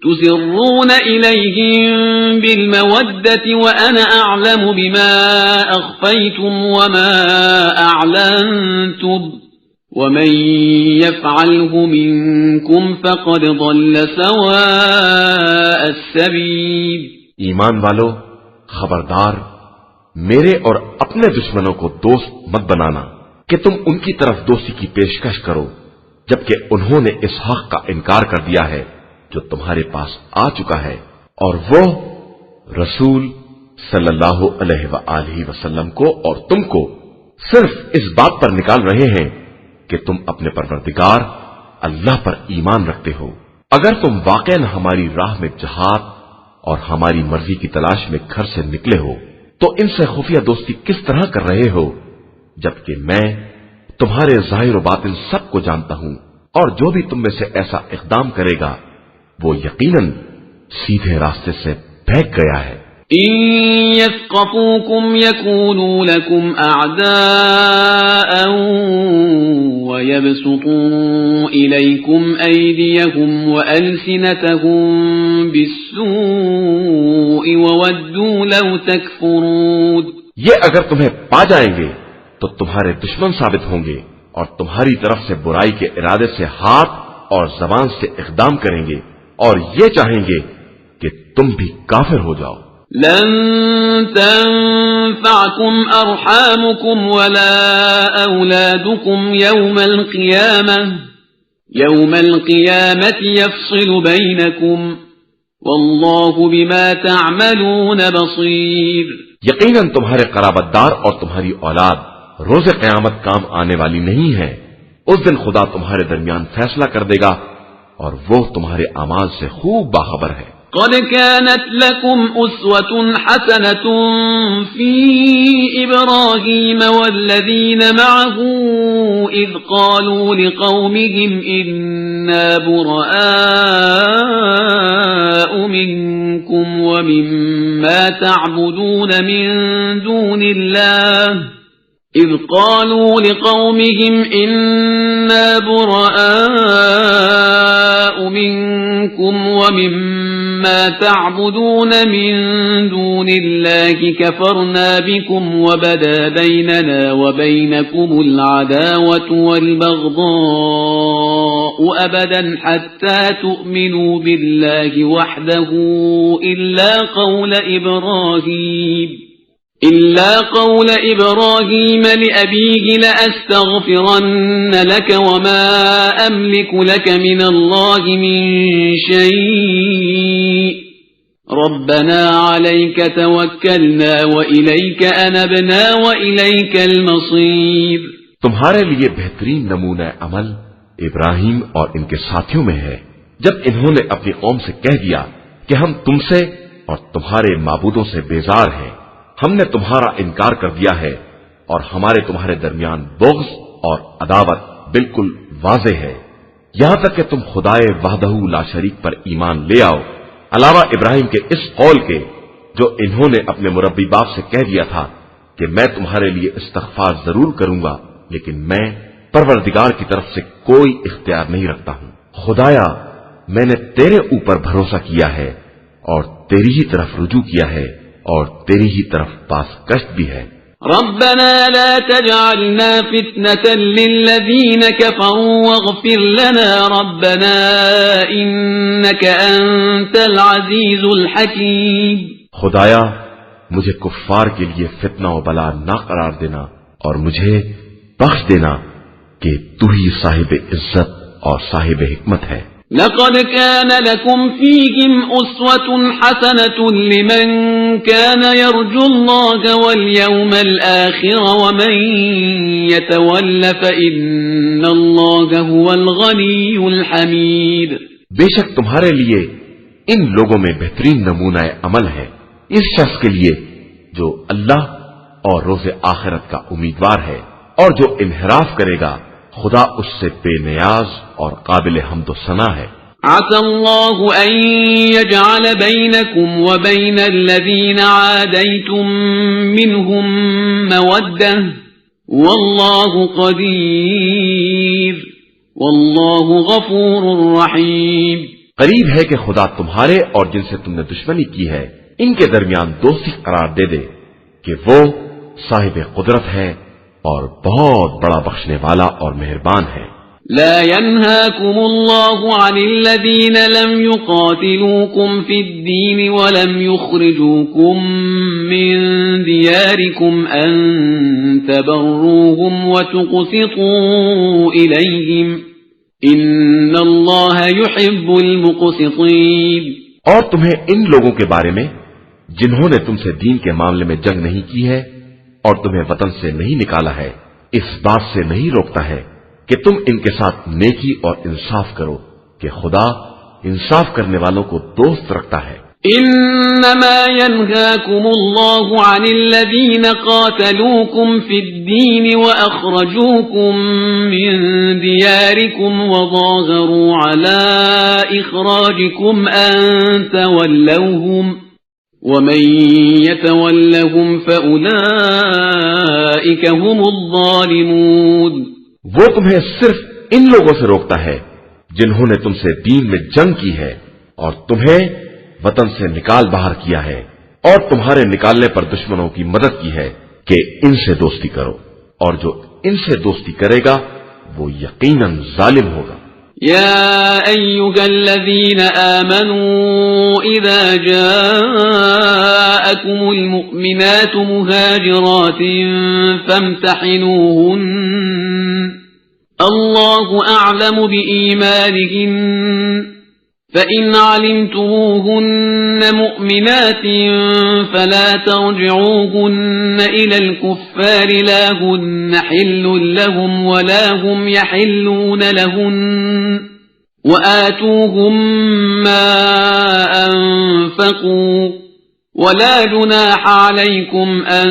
تسرون إليهم بالمودة وأنا أعلم بما أخفيتم وما أعلنتم ومن يفعله منكم فقد ضل سواء السبيل. ایمان والو، خبردار، میرے اور اپنے دشمنوں کو دوست مت بنانا کہ تم ان کی طرف دوستی کی پیشکش کرو جبکہ انہوں نے اس حق کا انکار کر دیا ہے جو تمہارے پاس آ چکا ہے، اور وہ رسول صلی اللہ علیہ وآلہ وسلم کو اور تم کو صرف اس بات پر نکال رہے ہیں کہ تم اپنے پروردگار اللہ پر ایمان رکھتے ہو. اگر تم واقعا ہماری راہ میں جہاد اور ہماری مرضی کی تلاش میں گھر سے نکلے ہو تو ان سے خفیہ دوستی کس طرح کر رہے ہو جبکہ میں تمہارے ظاہر و باطن سب کو جانتا ہوں، اور جو بھی تم میں سے ایسا اقدام کرے گا وہ یقیناً سیدھے راستے سے بھاگ گیا ہے. إن يثقفوكم يكونوا لكم أعداء ويبسطوا إليكم أيديهم وألسنتهم بالسوء وودوا لو تكفرون. یہ اگر تمہیں پا جائیں گے تو تمہارے دشمن ثابت ہوں گے اور تمہاری طرف سے برائی کے ارادے سے ہاتھ اور زبان سے اقدام کریں گے اور یہ چاہیں گے کہ تم بھی کافر ہو جاؤ. لن تنفعكم أرحامكم ولا أولادكم يوم القيامة يفصل بينكم والله بما تعملون بصير. یقیناً تمہارے قرابت دار اور تمہاری اولاد روز قیامت کام آنے والی نہیں ہے. اس دن خدا تمہارے درمیان فیصلہ کر دے گا اور وہ تمہارے اعمال سے خوب باخبر ہے. قد كانت لكم أسوة حسنة في إبراهيم والذين معه إذ قالوا لقومهم إنا براء منكم ومما تعبدون من دون الله إذ قالوا لقومهم إنا براء منكم ومما تعبدون من دون الله كفرنا بكم وبدا بيننا وبينكم العداوة والبغضاء أبدا حتى تؤمنوا بالله وحده إلا قول إبراهيم لأبيه لأستغفرن لك وما أملك لك من الله من شيء ربنا عليك توكلنا وإليك أنبنا وإليك المصير. تمہارے لیے بہترین نمونہ عمل ابراہیم اور ان کے ساتھیوں میں ہے جب انہوں نے اپنی قوم سے کہہ دیا کہ ہم تم سے اور تمہارے معبودوں سے بیزار ہیں، ہم نے تمہارا انکار کر دیا ہے اور ہمارے تمہارے درمیان بغض اور عداوت بالکل واضح ہے، یہاں تک کہ تم خدائے وحدہ لا شریک پر ایمان لے آؤ، علاوہ ابراہیم کے اس قول کے جو انہوں نے اپنے مربی باپ سے کہہ دیا تھا کہ میں تمہارے لیے استغفار ضرور کروں گا لیکن میں پروردگار کی طرف سے کوئی اختیار نہیں رکھتا ہوں۔ خدایا میں نے تیرے اوپر بھروسہ کیا ہے اور تیری ہی طرف رجوع کیا ہے اور تیری ہی طرف باز گشت بھی ہے۔ ربنا لا تجعلنا فتنة للذين كفروا واغفر لنا ربنا إنك أنت العزيز الحكيم۔ خدایا مجھے کفار کے لیے فتنہ و بلا نہ قرار دینا اور مجھے بخش دینا کہ تو ہی صاحب عزت اور صاحب حکمت ہے۔ لقد كان لكم فيهم أسوة حسنة لمن كان يرجو الله واليوم الآخر ومن يتول فإن الله هو الغني الحميد۔ بے شک تمہارے لیے ان لوگوں میں بہترین نمونہ عمل ہے اس شخص کے لیے جو اللہ اور روز آخرت کا امیدوار ہے اور جو انحراف کرے گا خدا اس سے بے نیاز اور قابل حمد و ثنا ہے۔ عسى الله أن يجعل بينكم وبين الذين عاديتم منهم مودة والله قدير والله غفور رحيم۔ قریب ہے کہ خدا تمہارے اور جن سے تم نے دشمنی کی ہے ان کے درمیان دوستی قرار دے دے کہ وہ صاحب قدرت ہے اور بہت بڑا بخشنے والا اور مہربان ہے۔ لا ينهاكم الله عن الذين لم يقاتلوكم في الدين ولم يخرجوكم من دياركم أن تبروهم وتقسطوا إليهم إن الله يحب المقسطين۔ اور تمہیں ان لوگوں کے بارے میں جنہوں نے تم سے دین کے معاملے میں جنگ نہیں کی ہے اور تمہیں وطن سے نہیں نکالا ہے اس بات سے نہیں روکتا ہے کہ تم ان کے ساتھ نیکی اور انصاف کرو کہ خدا انصاف کرنے والوں کو دوست رکھتا ہے۔ انما ينهاكم الله عن الذين قاتلوكم في الدين واخرجوكم من دياركم وظاهروا على اخراجكم ان تولوهم ومن يتولهم فاولئك هم الظالمون۔ وہ تمہیں صرف ان لوگوں سے روکتا ہے جنہوں نے تم سے دین میں جنگ کی ہے اور تمہیں وطن سے نکال باہر کیا ہے اور تمہارے نکالنے پر دشمنوں کی مدد کی ہے کہ ان سے دوستی کرو اور جو ان سے دوستی کرے گا وہ یقیناً ظالم ہوگا۔ يا أيها الذين آمنوا إذا جاءكم المؤمنات مهاجرات فامتحنوهن الله أعلم بإيمانهن فإن علمتموهن مؤمنات فلا ترجعوهن إلى الكفار لا هن حل لهم ولا هم يحلون لهن وآتوهم ما أنفقوا ولا جناح عليكم أن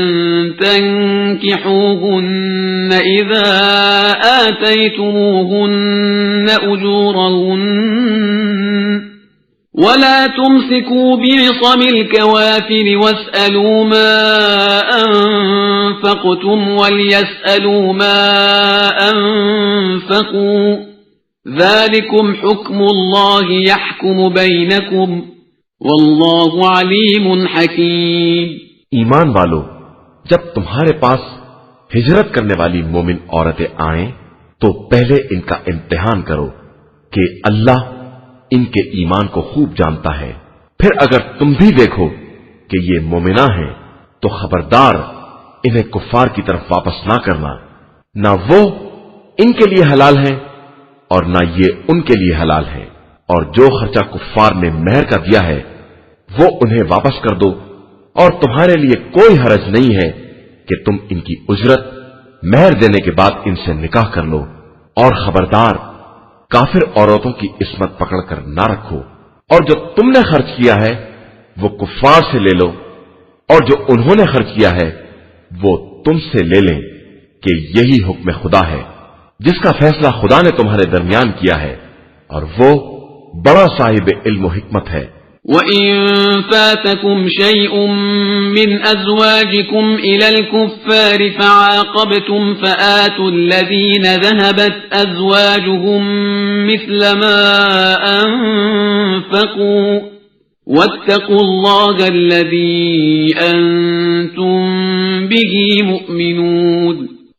تنكحوهن إذا آتيتموهن أجورهن ولا تمسكوا بعصم الكوافر واسألوا ما أنفقتم وليسألوا ما أنفقوا ذلكم حكم الله يحكم بينكم واللہ علیم حکیم۔ ایمان والو جب تمہارے پاس ہجرت کرنے والی مومن عورتیں آئیں تو پہلے ان کا امتحان کرو کہ اللہ ان کے ایمان کو خوب جانتا ہے، پھر اگر تم بھی دیکھو کہ یہ مومنہ ہیں تو خبردار انہیں کفار کی طرف واپس نہ کرنا، نہ وہ ان کے لیے حلال ہیں اور نہ یہ ان کے لیے حلال ہے، اور جو خرچہ کفار نے مہر کا دیا ہے وہ انہیں واپس کر دو، اور تمہارے لیے کوئی حرج نہیں ہے کہ تم ان کی اجرت مہر دینے کے بعد ان سے نکاح کر لو، اور خبردار کافر عورتوں کی عصمت پکڑ کر نہ رکھو، اور جو تم نے خرچ کیا ہے وہ کفار سے لے لو، اور جو انہوں نے خرچ کیا ہے وہ تم سے لے لیں، کہ یہی حکم خدا ہے جس کا فیصلہ خدا نے تمہارے درمیان کیا ہے، اور وہ بڑا صاحب علم و حکمت ہے۔ وَإِن فَاتَكُمْ شَيْءٌ مِّنْ أَزْوَاجِكُمْ إِلَى الْكُفَّارِ فَعَاقَبْتُمْ فَآتُوا الَّذِينَ ذَهَبَتْ أَزْوَاجُهُم مِّثْلَ مَا أَنفَقُوا وَاتَّقُوا اللَّهَ الَّذِي أَنتُم بِهِ مُؤْمِنُونَ۔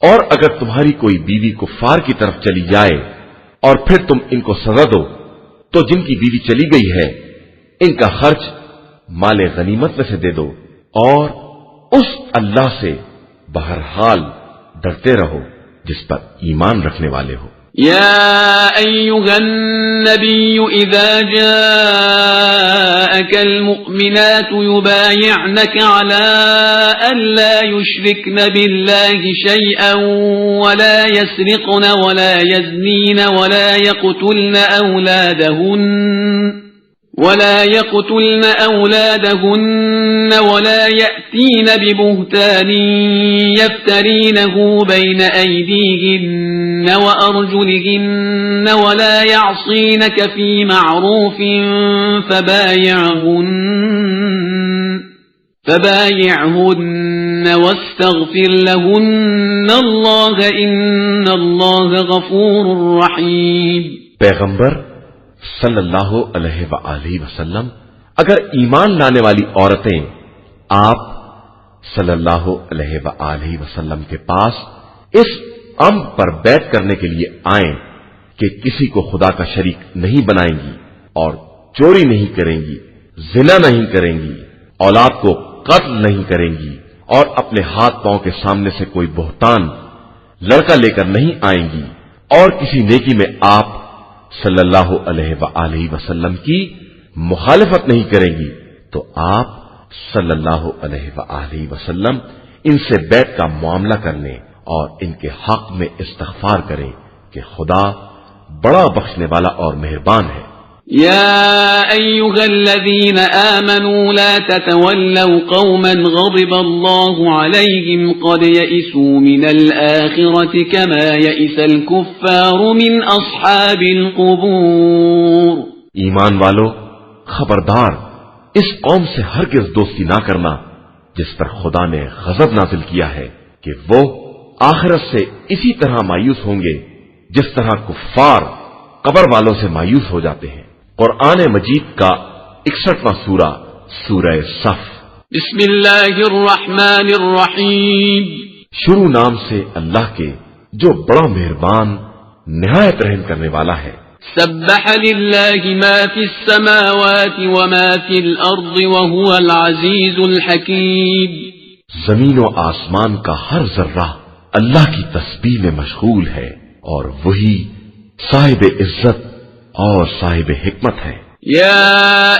اور اگر تمہاری کوئی بیوی کفار کی طرف چلی جائے اور پھر تم ان کو سزا دو، تو جن کی بیوی چلی گئی ہے ان کا خرچ مال غنیمت میں سے دے دو، اور اس اللہ سے بہرحال ڈرتے رہو جس پر ایمان رکھنے والے ہو۔ يا أيها النبي إذا جاءك المؤمنات يبايعنك على أن لا يشركن بالله شيئا ولا يسرقن ولا يزنين ولا يقتلن أولادهن ولا يأتين ببهتان يفترينه بين أيديهن وأرجلهن ولا يعصينك في معروف فبايعهن واستغفر لهن الله إن الله غفور رحيم۔ پیغمبر صلی اللہ علیہ وآلہ وسلم، اگر ایمان لانے والی عورتیں آپ صلی اللہ علیہ وآلہ وسلم کے پاس اس امر پر بیعت کرنے کے لیے آئیں کہ کسی کو خدا کا شریک نہیں بنائیں گی، اور چوری نہیں کریں گی، زنا نہیں کریں گی، اولاد کو قتل نہیں کریں گی، اور اپنے ہاتھ پاؤں کے سامنے سے کوئی بہتان لڑکا لے کر نہیں آئیں گی، اور کسی نیکی میں آپ صلی اللہ علیہ وآلہ وسلم کی مخالفت نہیں کریں گی، تو آپ صلی اللہ علیہ وآلہ وسلم ان سے بیعت کا معاملہ کر لیں اور ان کے حق میں استغفار کریں کہ خدا بڑا بخشنے والا اور مہربان ہے۔ يا أيها الذين آمنوا لا تتولوا قوما غضب الله عليهم قد يئسوا من الآخرة كما يئس الكفار من أصحاب القبور۔ ایمان والو، خبردار اس قوم سے ہرگز دوستی نہ کرنا جس پر خدا نے غضب نازل کیا ہے، کہ وہ آخرت سے اسی طرح مایوس ہوں گے جس طرح کفار قبر والوں سے مایوس ہو جاتے ہیں۔ قرآن مجید کا 61واں سورہ، سورہ صف۔ بسم اللہ الرحمن الرحیم۔ شروع نام سے اللہ کے جو بڑا مہربان نہایت رحم کرنے والا ہے۔ سبح للہ ما فی السماوات وما فی الارض وهو العزیز الحکیم۔ زمین و آسمان کا ہر ذرہ اللہ کی تسبیح میں مشغول ہے، اور وہی صاحب عزت اور صاحب حکمت ہے۔ یا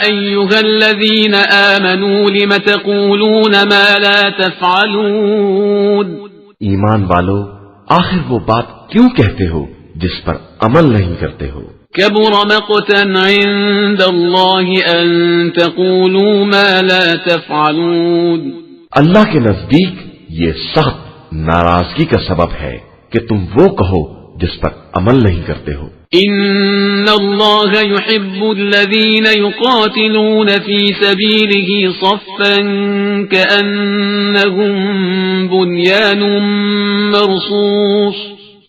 ایھا الذین آمنوا لم تقولون ما لا تفعلون۔ ایمان والو، آخر وہ بات کیوں کہتے ہو جس پر عمل نہیں کرتے ہو؟ کبر مقتا عند اللہ ان تقولوا ما لا تفعلون۔ اللہ کے نزدیک یہ سخت ناراضگی کا سبب ہے کہ تم وہ کہو جس پر عمل نہیں کرتے ہو۔ ان اللہ يحب الذین یقاتلون فی سبیلہ صفا کأنہم بنیان مرصوص۔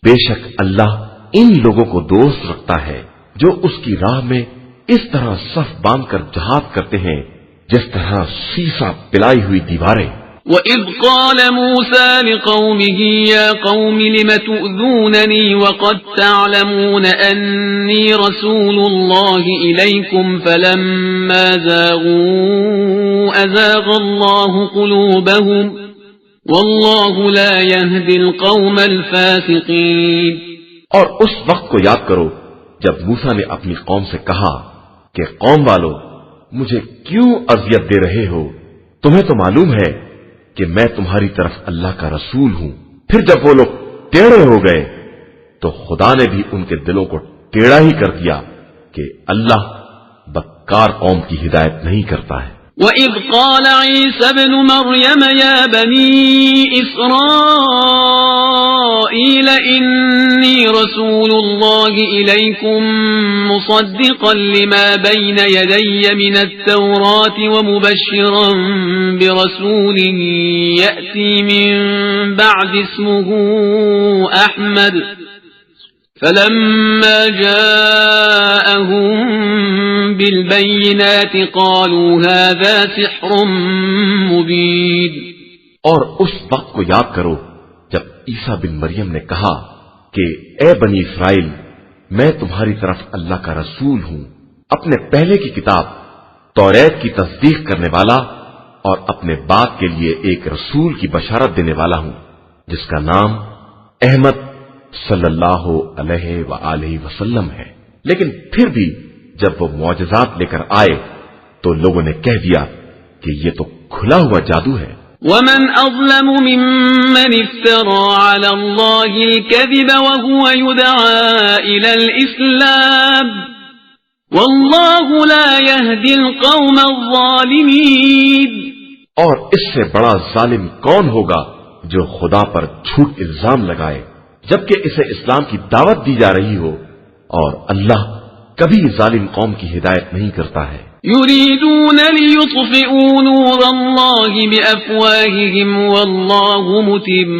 بے شک اللہ ان لوگوں کو دوست رکھتا ہے جو اس کی راہ میں اس طرح صف باندھ کر جہاد کرتے ہیں جس طرح سیسا پلائی ہوئی دیواریں۔ وَإِذْ قَالَ مُوسَى لِقَوْمِهِ يَا قَوْمِ لِمَ تُؤْذُونَنِي وَقَدْ تَعْلَمُونَ أَنِّي رَسُولُ اللَّهِ إِلَيْكُمْ فَلَمَّا زَاغُوا أَزَاغَ اللَّهُ قُلُوبَهُمْ وَاللَّهُ لَا يَهْدِي الْقَوْمَ الْفَاسِقِينَ۔ اور اس وقت کو یاد کرو جب موسیٰ نے اپنی قوم سے کہا کہ قوم والو، مجھے کیوں اذیت دے رہے ہو؟ تمہیں تو معلوم ہے کہ میں تمہاری طرف اللہ کا رسول ہوں۔ پھر جب وہ لوگ ٹیڑھے ہو گئے تو خدا نے بھی ان کے دلوں کو ٹیڑھا ہی کر دیا کہ اللہ بدکار قوم کی ہدایت نہیں کرتا ہے۔ وَإِذْ قَالَ عِيسَى ابْنُ مَرْيَمَ يَا بَنِي إِسْرَائِيلَ إِنِّي رَسُولُ اللَّهِ إِلَيْكُمْ مُصَدِّقًا لِمَا بَيْنَ يَدَيَّ مِنَ التَّوْرَاةِ وَمُبَشِّرًا بِرَسُولٍ يَأْتِي مِن بَعْدِ اسْمُهُ أَحْمَدُ فَلَمَّا جَاءَهُم بِالْبَيِّنَاتِ قَالُوا هَذَا سِحْرٌ مُبِينٌ۔ اور اس وقت کو یاد کرو جب عیسیٰ بن مریم نے کہا کہ اے بنی اسرائیل، میں تمہاری طرف اللہ کا رسول ہوں، اپنے پہلے کی کتاب توریت کی تصدیق کرنے والا اور اپنے بعد کے لیے ایک رسول کی بشارت دینے والا ہوں جس کا نام احمد صلی اللہ علیہ وآلہ وسلم ہے۔ لیکن پھر بھی جب وہ معجزات لے کر آئے تو لوگوں نے کہہ دیا کہ یہ تو کھلا ہوا جادو ہے۔ وَمَنْ أَظْلَمُ مِمَّنِ افْتَرَى عَلَى اللَّهِ الْكَذِبَ وَهُوَ يُدْعَى إِلَى الْإِسْلَامِ وَاللَّهُ لَا يَهْدِي الْقَوْمَ الظَّالِمِينَ۔ اور اس سے بڑا ظالم کون ہوگا جو خدا پر جھوٹ الزام لگائے جبکہ اسے اسلام کی دعوت دی جا رہی ہو، اور اللہ کبھی ظالم قوم کی ہدایت نہیں کرتا ہے۔ يريدون ليطفئوا نور الله بأفواههم والله متم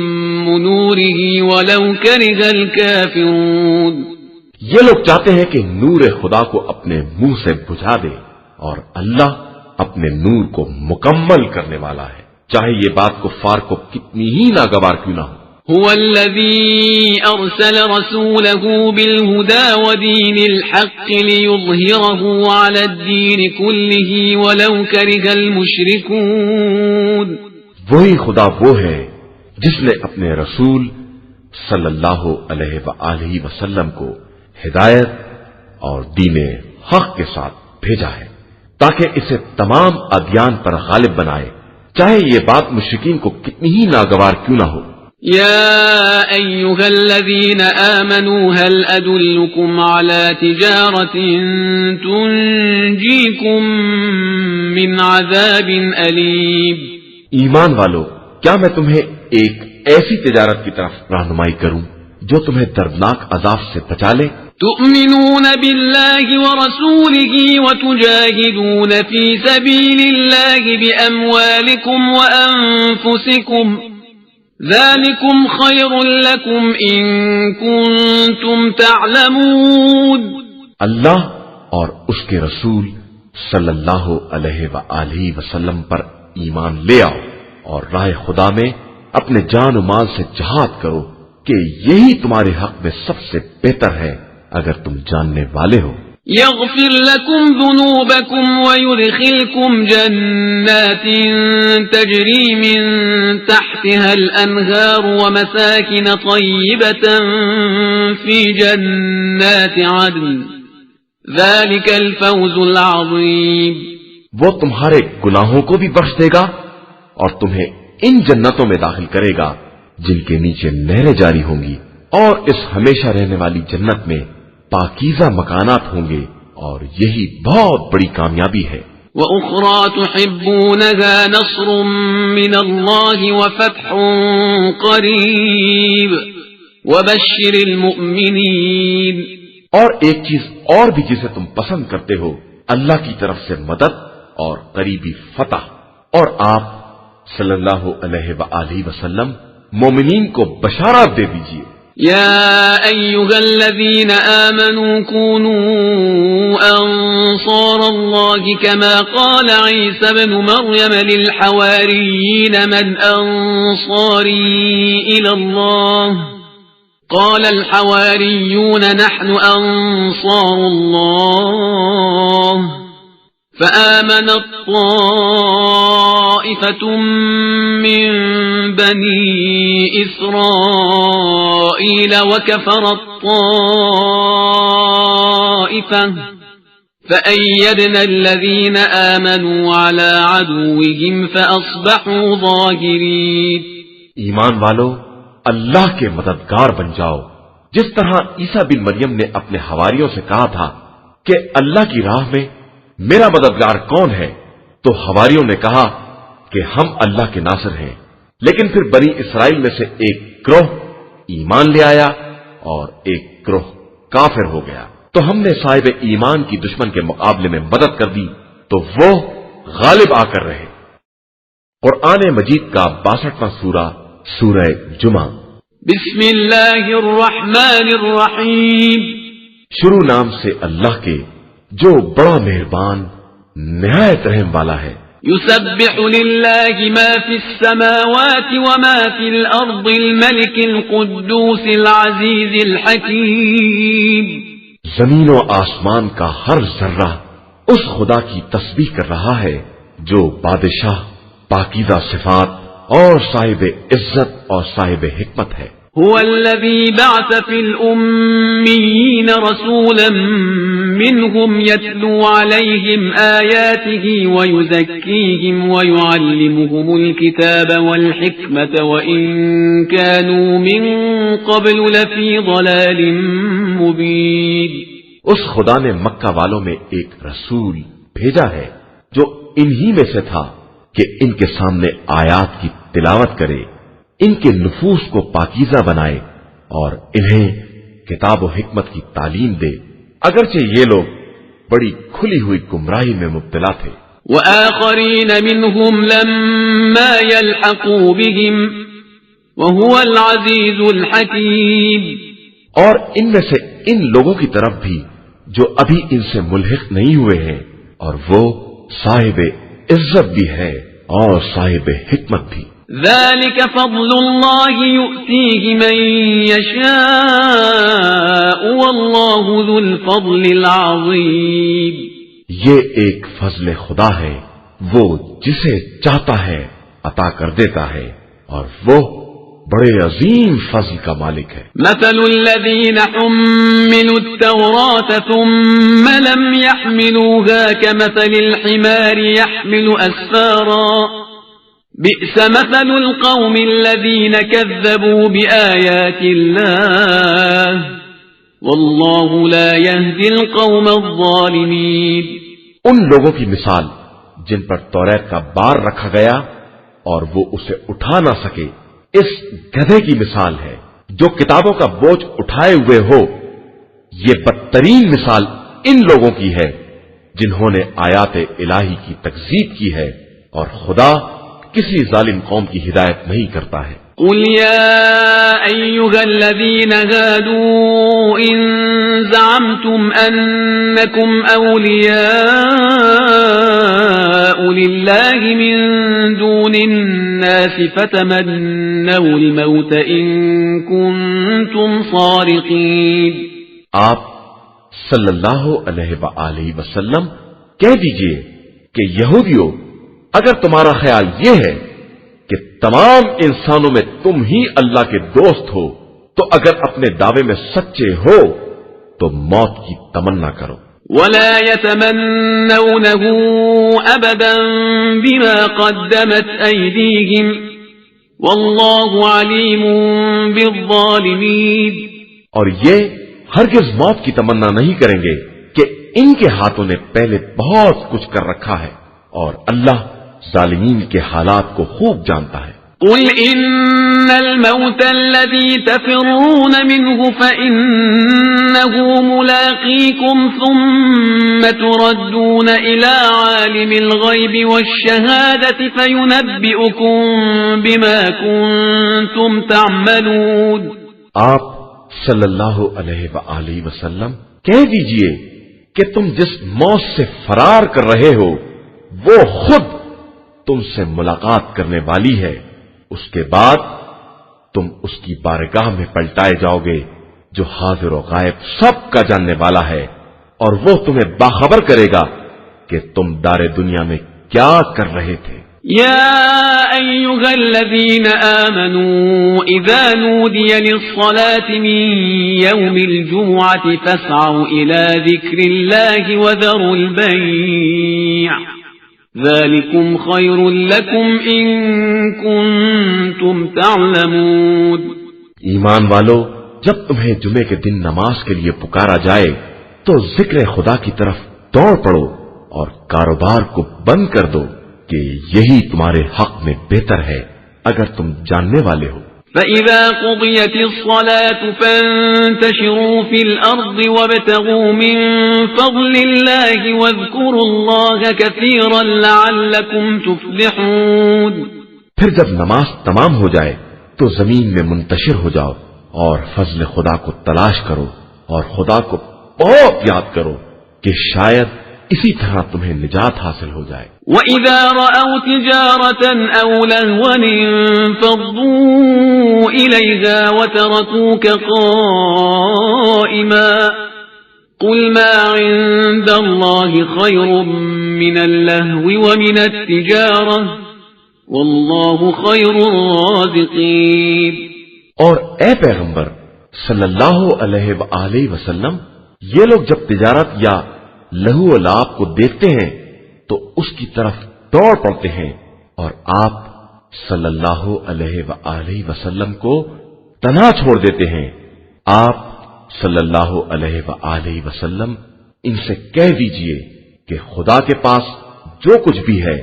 نوره ولو كره الكافرون۔ یہ لوگ چاہتے ہیں کہ نور خدا کو اپنے منہ سے بجھا دے، اور اللہ اپنے نور کو مکمل کرنے والا ہے، چاہے یہ بات کفار کو کتنی ہی ناگوار کیوں نہ ہو۔ هو الذي أرسل رسوله بالهدى ودين الحق ليظهره على الدين كله ولو كره المشركون۔ وہی خدا وہ ہے جس نے اپنے رسول صلی اللہ علیہ وآلہ وسلم کو ہدایت اور دین حق کے ساتھ بھیجا ہے تاکہ اسے تمام ادیان پر غالب بنائے، چاہے یہ بات مشرکین کو کتنی ہی ناگوار کیوں نہ ہو۔ يا أيها الذين آمنوا هل أدلكم على تجارة تنجيكم من عذاب أليم؟ ایمان والو، کیا میں تمہیں ایک ایسی تجارت کی طرف رہنمائی کروں جو تمہیں دردناک عذاب سے بچا لے؟ تؤمنون بالله ورسوله وتجاهدون في سبيل الله بأموالكم وأنفسكم ذلكم خير لكم إن كنتم تعلمون۔ اللہ اور اس کے رسول صلی اللہ علیہ وآلہ وسلم پر ایمان لے آؤ اور راہ خدا میں اپنے جان و مال سے جہاد کرو کہ یہی تمہارے حق میں سب سے بہتر ہے اگر تم جاننے والے ہو۔ يغفر لكم ذنوبكم ويدخلكم جنات تجري من تحتها الأنهار ومساكن طيبة في جنات عدن ذلك الفوز العظيم۔ وہ تمہارے گناہوں کو بھی بخش دے گا اور تمہیں ان جنتوں میں داخل کرے گا جن کے نیچے نہریں جاری ہوں گی، اور اس ہمیشہ رہنے والی جنت میں پاکیزہ مکانات ہوں گے، اور یہی بہت بڑی کامیابی ہے۔ وَأُخْرَى تُحِبُّونَهَا نَصْرٌ مِّنَ اللَّهِ وَفَتْحٌ قَرِيبٌ وَبَشِّرِ الْمُؤْمِنِينَ۔ اور ایک چیز اور بھی جسے تم پسند کرتے ہو، اللہ کی طرف سے مدد اور قریبی فتح، اور آپ صلی اللہ علیہ وآلہ وسلم مومنین کو بشارت دے دیجئے۔ يا أيها الذين آمنوا كونوا أنصار الله كما قال عيسى ابن مريم للحواريين من أنصاري إلى الله قال الحواريون نحن أنصار الله فآمنت طائفة من بني إسرائيل وكفرت طائفة فأيدنا الذين آمنوا على عدوهم فأصبحوا ظاهرين. ایمان والو اللہ کے مددگار بن جاؤ، جس طرح عیسیٰ بن مریم نے اپنے حواریوں سے کہا تھا کہ اللہ کی راہ میں میرا مددگار کون ہے، تو حواریوں نے کہا کہ ہم اللہ کے ناصر ہیں. لیکن پھر بنی اسرائیل میں سے ایک گروہ ایمان لے آیا اور ایک گروہ کافر ہو گیا، تو ہم نے صاحب ایمان کی دشمن کے مقابلے میں مدد کر دی تو وہ غالب آ کر رہے. قرآن مجید کا 62واں سورہ سورہ جمعہ. بسم اللہ الرحمن الرحیم. شروع نام سے اللہ کے جو بڑا مہربان نہایت رحم والا ہے. يسبح لله ما في السماوات وما في الأرض الملك القدوس العزيز الحكيم. زمین و آسمان کا ہر ذرہ اس خدا کی تسبیح کر رہا ہے جو بادشاہ، پاکیزہ صفات اور صاحب عزت اور صاحب حکمت ہے. هو الذي بعث في الأميين رسولا منهم يتلو عليهم آياته ويزكيهم ويعلمهم الكتاب والحكمة وإن كانوا من قبل لفي ضلال مبين. اس خدا نے مکہ والوں میں ایک رسول بھیجا ہے جو انہی میں سے تھا کہ ان کے سامنے آیات کی تلاوت کرے، ان کے نفوس کو پاکیزہ بنائے اور انہیں کتاب و حکمت کی تعلیم دے، اگرچہ یہ لوگ بڑی کھلی ہوئی گمراہی میں مبتلا تھے. وآخرین منهم لما يلحقوا بهم وهو العزیز الحکیم. اور ان میں سے ان لوگوں کی طرف بھی جو ابھی ان سے ملحق نہیں ہوئے ہیں، اور وہ صاحب عزت بھی ہے اور صاحب حکمت بھی. ذلك فضل الله يؤتيه من يشاء والله ذو الفضل العظيم. یہ ایک فضل خدا ہے، وہ جسے چاہتا ہے عطا کر دیتا ہے، اور وہ بڑے عظیم فضل کا مالک ہے. مثل الذين حملوا التوراة ثم لم يحملوها كمثل الحمار يحمل أسفارا بئس مثل القوم الذين كذبوا بآيات الله والله لا يهدي القوم الظالمين. ان لوگوں کی مثال جن پر توریت کا بار رکھا گیا اور وہ اسے اٹھا نہ سکے، اس گدھے کی مثال ہے جو کتابوں کا بوجھ اٹھائے ہوئے ہو. یہ بدترین مثال ان لوگوں کی ہے جنہوں نے آیات الہی کی تکذیب کی ہے، اور خدا کسی ظالم قوم کی ہدایت نہیں کرتا ہے. قل يا أيها الذين هادوا إن زعمتم أنكم أولياء لله من دون الناس فتمنوا الموت إن كنتم صادقين. آپ صلی اللہ علیہ وآلہ وسلم کہہ دیجئے کہ یہودیوں، اگر تمہارا خیال یہ ہے کہ تمام انسانوں میں تم ہی اللہ کے دوست ہو، تو اگر اپنے دعوے میں سچے ہو تو موت کی تمنا کرو. ولا يتمنونه أبدا بما قدمت أيديهم والله عليم بالظالمين. اور یہ ہرگز موت کی تمنا نہیں کریں گے کہ ان کے ہاتھوں نے پہلے بہت کچھ کر رکھا ہے، اور اللہ ظالمین کے حالات کو خوب جانتا ہے. قل إن الموت الذي تفرون منه فإنه ملاقيكم ثم تردون إلى عالم الغيب والشهادة فينبئكم بما كنتم تعملون. آپ صلی اللہ علیہ وآلہ وسلم کہہ دیجئے کہ تم جس موت سے فرار کر رہے ہو وہ خود تم سے ملاقات کرنے والی ہے، اس کے بعد تم اس کی بارگاہ میں پلٹائے جاؤ گے جو حاضر و غائب سب کا جاننے والا ہے، اور وہ تمہیں باخبر کرے گا کہ تم دار دنیا میں کیا کر رہے تھے. يا أيها الذين آمنوا إذا نودي للصلاة من يوم الجمعة فاسعوا إلى ذكر الله وذروا البيع ذلكم خير لكم إن كنتم تعلمون. ایمان والو، جب تمہیں جمعے کے دن نماز کے لیے پکارا جائے تو ذکر خدا کی طرف دوڑ پڑو اور کاروبار کو بند کر دو کہ یہی تمہارے حق میں بہتر ہے اگر تم جاننے والے ہو. فَإِذَا قُضِيَتِ الصَّلَاةُ فَانتَشِرُوا فِي الْأَرْضِ وَابْتَغُوا مِن فَضْلِ اللَّهِ وَاذْكُرُوا اللَّهَ كَثِيرًا لَّعَلَّكُمْ تُفْلِحُونَ. پھر جب نماز تمام ہو جائے تو زمین میں منتشر ہو جاؤ اور فضل خدا کو تلاش کرو اور خدا کو بہت یاد کرو کہ شاید اسی طرح تمہیں نجات حاصل ہو جائے. وَإِذَا رَأَوْا تِجَارَةً أَوْ لَهْوًا انفَضُّوا إِلَيْهَا وَتَرَكُوكَ قَائِمًا قُلْ مَا عِندَ اللَّهِ خَيْرٌ مِّنَ اللَّهْوِ وَمِنَ التِّجَارَةِ وَاللَّهُ خَيْرُ الرَّازِقِينَ. اور اے پیغمبر صلی اللہ علیہ وآلہ وسلم، یہ لوگ جب تجارت یا لہو و لعب کو دیکھتے ہیں تو اس کی طرف دوڑ پڑتے ہیں، اور آپ صلی اللہ علیہ وآلہ وسلم کو تنہا چھوڑ دیتے ہیں. آپ صلی اللہ علیہ وآلہ وسلم ان سے کہہ دیجئے کہ خدا کے پاس جو کچھ بھی ہے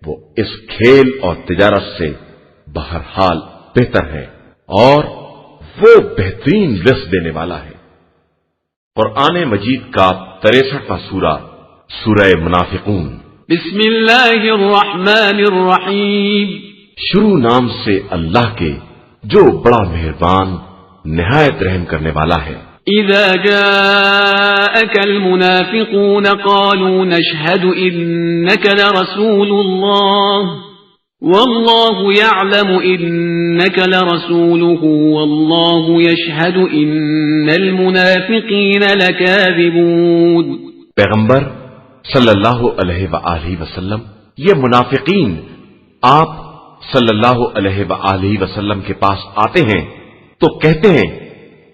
وہ اس کھیل اور تجارت سے بہرحال بہتر ہے اور وہ بہترین رزق دینے والا ہے. قرآن مجید کا 63واں سورہ، سورہ منافقون. بسم اللہ الرحمن الرحیم. شروع نام سے اللہ کے جو بڑا مہربان نہایت رحم کرنے والا ہے. اذا جاءك المنافقون قالوا نشهد انك لرسول الله والله يعلم انك لرسوله والله يشهد ان المنافقين لكاذبون. پیغمبر صلی اللہ علیہ وآلہ وسلم، یہ منافقین آپ صلی اللہ علیہ وآلہ وسلم کے پاس آتے ہیں تو کہتے ہیں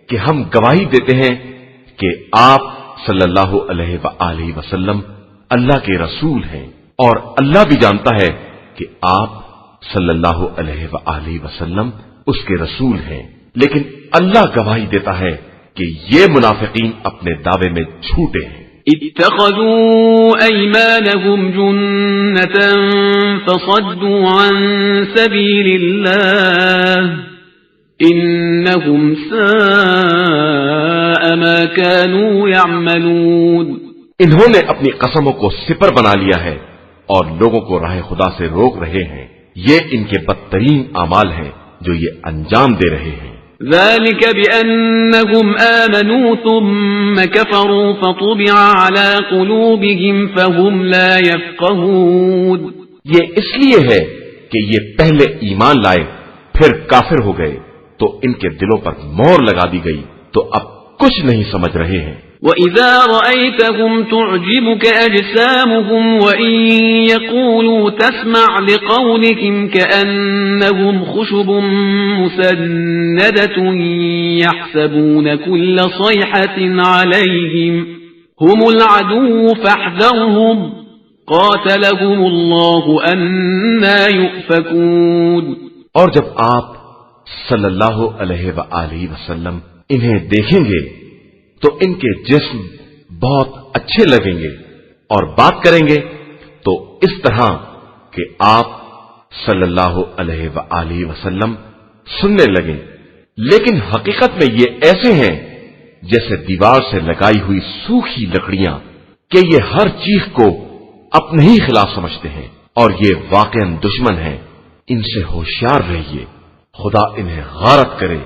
کہ ہم گواہی دیتے ہیں کہ آپ صلی اللہ علیہ وآلہ وسلم اللہ کے رسول ہیں، اور اللہ بھی جانتا ہے کہ آپ صلی اللہ علیہ وآلہ وسلم اس کے رسول ہیں، لیکن اللہ گواہی دیتا ہے کہ یہ منافقین اپنے دعوے میں جھوٹے ہیں. اتخذوا ايمانهم جنة فصدوا عن سبيل الله انهم ساء ما كانوا يعملون. انہوں نے اپنی قسموں کو سپر بنا لیا ہے اور لوگوں کو راہ خدا سے روک رہے ہیں. یہ ان کے بدترین اعمال ہیں جو یہ انجام دے رہے ہیں. ذلك بأنهم آمنوا ثم كفروا فطبع على قلوبهم فهم لا يفقهون. یہ اس لیے ہے کہ یہ پہلے ایمان لائے پھر کافر ہو گئے تو ان کے دلوں پر مہر لگا دی گئی تو اب کچھ نہیں سمجھ رہے ہیں. وَإِذَا رَأَيْتَهُمْ تُعْجِبُكَ أَجْسَامُهُمْ وَإِن يَقُولُوا تَسْمَعْ لِقَوْلِهِمْ كَأَنَّهُمْ خُشُبٌ مُّسَنَّدَةٌ يَحْسَبُونَ كُلَّ صَيْحَةٍ عَلَيْهِمْ هُمُ الْعَدُوُّ فَاحْذَرْهُمْ قَاتَلَهُمُ اللَّهُ أَنَّىٰ يُؤْفَكُونَ. اور جب آپ صلی اللہ علیہ وآلہ وسلم انہیں دیکھیں گے تو ان کے جسم بہت اچھے لگیں گے اور بات کریں گے تو اس طرح کہ آپ صلی اللہ علیہ وآلہ وسلم سننے لگیں، لیکن حقیقت میں یہ ایسے ہیں جیسے دیوار سے لگائی ہوئی سوکھی لکڑیاں کہ یہ ہر چیز کو اپنے ہی خلاف سمجھتے ہیں اور یہ واقعاً دشمن ہیں. ان سے ہوشیار رہیے، خدا انہیں غارت کرے.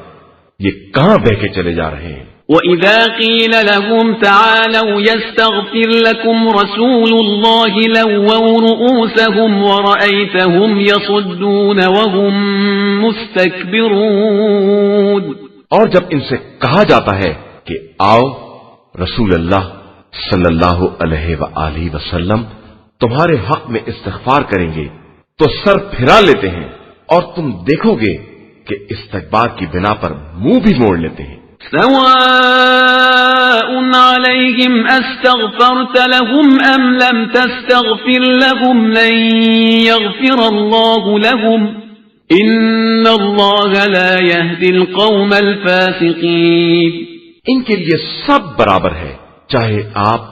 یہ کہاں بہ کے چلے جا رہے ہیں. وَإِذَا قِيلَ لَهُمْ تَعَالَوْا يَسْتَغْفِرْ لَكُمْ رَسُولُ اللَّهِ لَوَّوْا رُؤُوسَهُمْ وَرَأَيْتَهُمْ يَصُدُّونَ وَهُمْ مُسْتَكْبِرُونَ. اور جب ان سے کہا جاتا ہے کہ آؤ رسول اللہ صلی اللہ علیہ وآلہ وسلم تمہارے حق میں استغفار کریں گے، تو سر پھرا لیتے ہیں اور تم دیکھو گے کہ استکبار کی بنا پر منہ بھی موڑ لیتے ہیں۔ سواء عليهم استغفرت لهم ام لم تستغفر لهم لن يغفر الله لهم ان الله لا يهدي القوم الفاسقين۔ ان کے لیے سب برابر ہے، چاہے آپ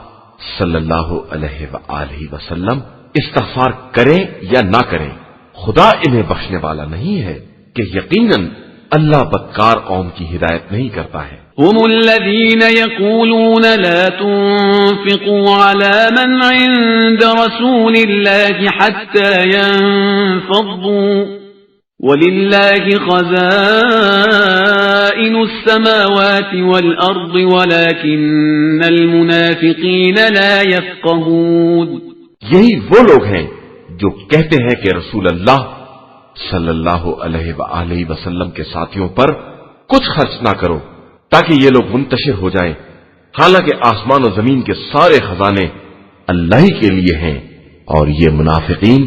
صلی اللہ علیہ وآلہ وسلم استغفار کریں یا نہ کریں، خدا انہیں بخشنے والا نہیں ہے کہ یقیناً اللہ بدکار قوم کی ہدایت نہیں کرتا ہے۔ هم الذين يقولون لا تنفقوا على من عند رسول الله حتى ينفضوا ولله خزائن السماوات والأرض ولكن المنافقين لا يفقهون۔ یہی وہ لوگ ہیں جو کہتے ہیں کہ رسول اللہ صلی اللہ علیہ وآلہ وسلم کے ساتھیوں پر کچھ خرچ نہ کرو تاکہ یہ لوگ منتشر ہو جائیں، حالانکہ آسمان و زمین کے سارے خزانے اللہ ہی کے لیے ہیں، اور یہ منافقین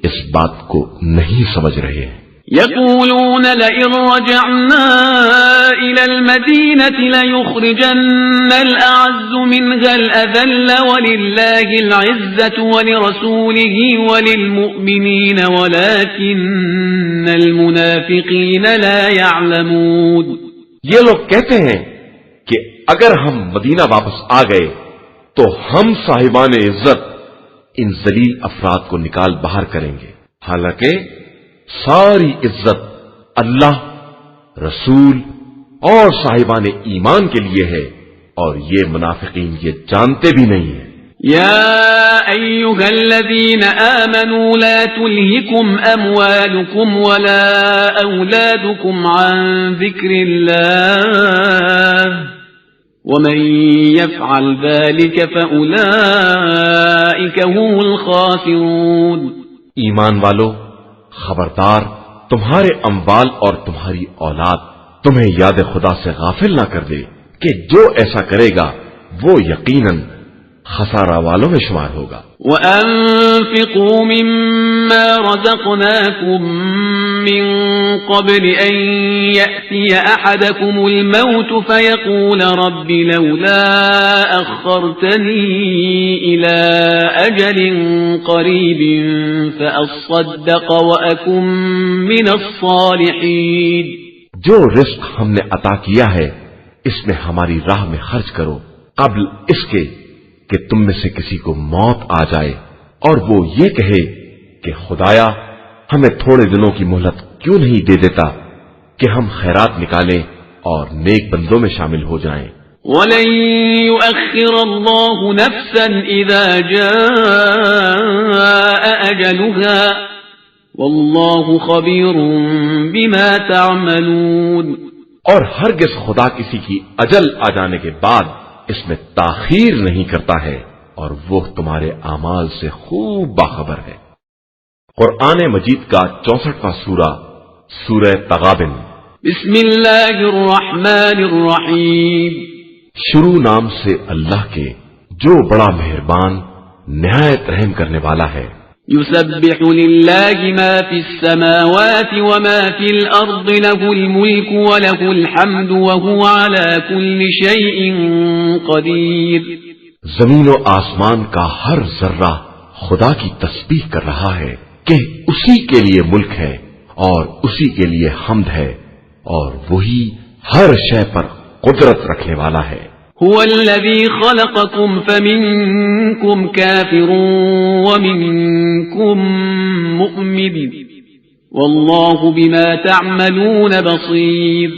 اس بات کو نہیں سمجھ رہے ہیں۔ يقولون لئن رجعنا إلى المدينة ليخرجن الأعز منها الأذل ولله العزة ولرسوله وللمؤمنين ولكن المنافقين لا يعلمون۔ یہ لوگ کہتے ہیں کہ اگر ہم مدینہ واپس آ گئے تو ہم صاحبان عزت ان ذلیل افراد کو نکال باہر کریں گے، حالانکہ ساری عزت اللہ، رسول اور صاحبان ایمان کے لیے ہے، اور یہ منافقین یہ جانتے بھی نہیں ہیں۔ يا أيها الذين آمنوا لا تلهكم أموالكم ولا أولادكم عن ذكر الله ومن يفعل ذلك فأولئك هم الخاسرون۔ ایمان والو، خبردار تمہارے اموال اور تمہاری اولاد تمہیں یاد خدا سے غافل نہ کر دے کہ جو ایسا کرے گا وہ یقیناً خسارہ والوں میں شمار ہوگا۔ وَأَنفِقُوا مِمَّا رَزَقْنَاكُم مِّن قَبْلِ أَن يَأْتِيَ أَحَدَكُمُ الْمَوْتُ فَيَقُولَ رَبِّ لَوْلَا أَخَّرْتَنِي إِلَىٰ أَجَلٍ قَرِيبٍ فَأَصَّدَّقَ وَأَكُن مِّنَ الصَّالِحِينَ۔ جو رزق ہم نے عطا کیا ہے اس میں ہماری راہ میں خرچ کرو قبل اس کے کہ تم میں سے کسی کو موت آ جائے اور وہ یہ کہے کہ خدایا ہمیں تھوڑے دنوں کی مہلت کیوں نہیں دے دیتا کہ ہم خیرات نکالیں اور نیک بندوں میں شامل ہو جائیں۔ وَلَن يُؤَخِّرَ اللَّهُ نَفْسًا إِذَا جَاءَ أَجَلُهَا وَاللَّهُ خَبِيرٌ بِمَا تَعْمَلُونَ۔ اور ہرگز خدا کسی کی اجل آ جانے کے بعد اس میں تاخیر نہیں کرتا ہے، اور وہ تمہارے اعمال سے خوب باخبر ہے۔ قرآن مجید کا 64واں سورہ، سورہ تغابن۔ بسم اللہ الرحمن الرحیم۔ شروع نام سے اللہ کے جو بڑا مہربان نہایت رحم کرنے والا ہے۔ يسبح لله ما في السماوات وما في الأرض له الملك وله الحمد وهو على كل شيء قدير۔ زمین و آسمان کا ہر ذرہ خدا کی تسبیح کر رہا ہے کہ اسی کے لیے ملک ہے اور اسی کے لیے حمد ہے، اور وہی ہر شے پر قدرت رکھنے والا ہے۔ هو الذي خلقكم فمنكم كافر ومنكم مؤمن والله بما تعملون بصير۔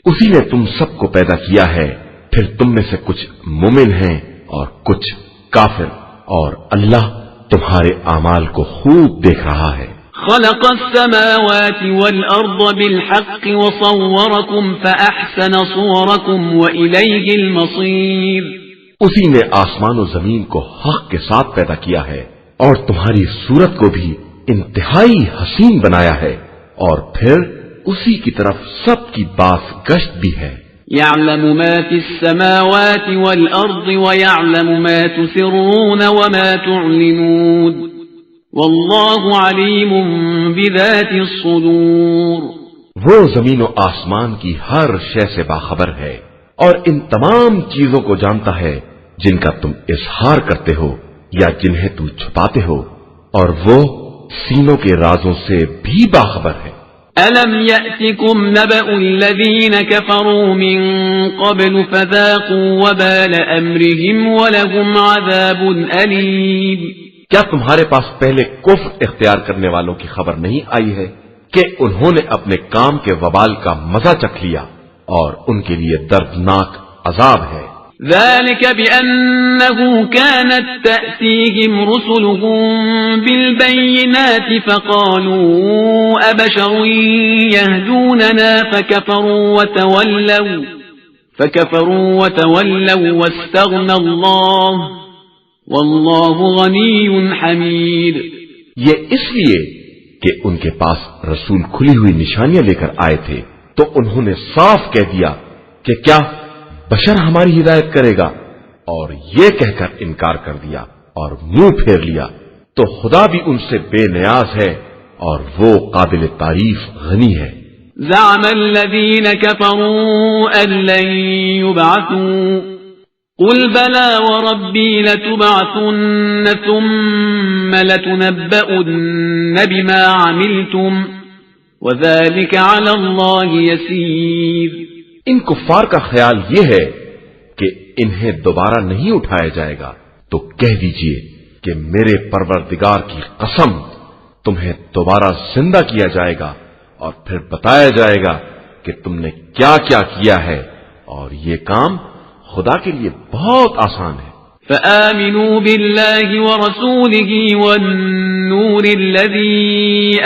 اسی نے تم سب کو پیدا کیا ہے، پھر تم میں سے کچھ مومن ہیں اور کچھ کافر، اور اللہ تمہارے اعمال کو خوب دیکھ رہا ہے۔ خلق السماوات والأرض بالحق وصوركم فأحسن صوركم وإليه المصير۔ اسی نے آسمان و زمین کو حق کے ساتھ پیدا کیا ہے اور تمہاری صورت کو بھی انتہائی حسین بنایا ہے، اور پھر اسی کی طرف سب کی باز گشت بھی ہے۔ يعلم ما في السماوات والأرض ويعلم ما تسرون وما تعلنون واللہ علیم بذات الصدور. وہ زمین و آسمان کی ہر شے سے باخبر ہے اور ان تمام چیزوں کو جانتا ہے جن کا تم اظہار کرتے ہو یا جنہیں تم چھپاتے ہو، اور وہ سینوں کے رازوں سے بھی باخبر ہے. أَلَمْ يَأْتِكُمْ نَبَأُ الَّذِينَ كَفَرُوا مِنْ قَبْلُ فَذَاقُوا وَبَالَ أَمْرِهِمْ وَلَهُمْ عَذَابٌ أَلِيمٌ. کیا تمہارے پاس پہلے کفر اختیار کرنے والوں کی خبر نہیں آئی ہے کہ انہوں نے اپنے کام کے وبال کا مزہ چکھ لیا اور ان کے لیے دردناک عذاب ہے. ذلك بأنه كانت تأتيهم رسلهم بالبينات فقالوا أبشر يهدوننا فكفروا وتولوا واستغنى الله والله غني حميد. یہ اس لیے کہ ان کے پاس رسول کھلی ہوئی نشانیاں لے کر آئے تھے تو انہوں نے صاف کہہ دیا کہ کیا بشر ہماری ہدایت کرے گا، اور یہ کہہ کر انکار کر دیا اور منہ پھیر لیا. تو خدا بھی ان سے بے نیاز ہے اور وہ قابل تعریف غنی ہے. زعم الذين كفروا أن لن يبعثوا قل بلى وربي لتبعثن ثم لتنبؤن بما عملتم وذلك على الله يسير. ان کفار کا خیال یہ ہے کہ انہیں دوبارہ نہیں اٹھایا جائے گا، تو کہہ دیجئے کہ میرے پروردگار کی قسم تمہیں دوبارہ زندہ کیا جائے گا اور پھر بتایا جائے گا کہ تم نے کیا کیا کیا ہے، اور یہ کام خدا کے لیے بہت آسان ہے. فآمنوا بالله ورسوله والنور الذي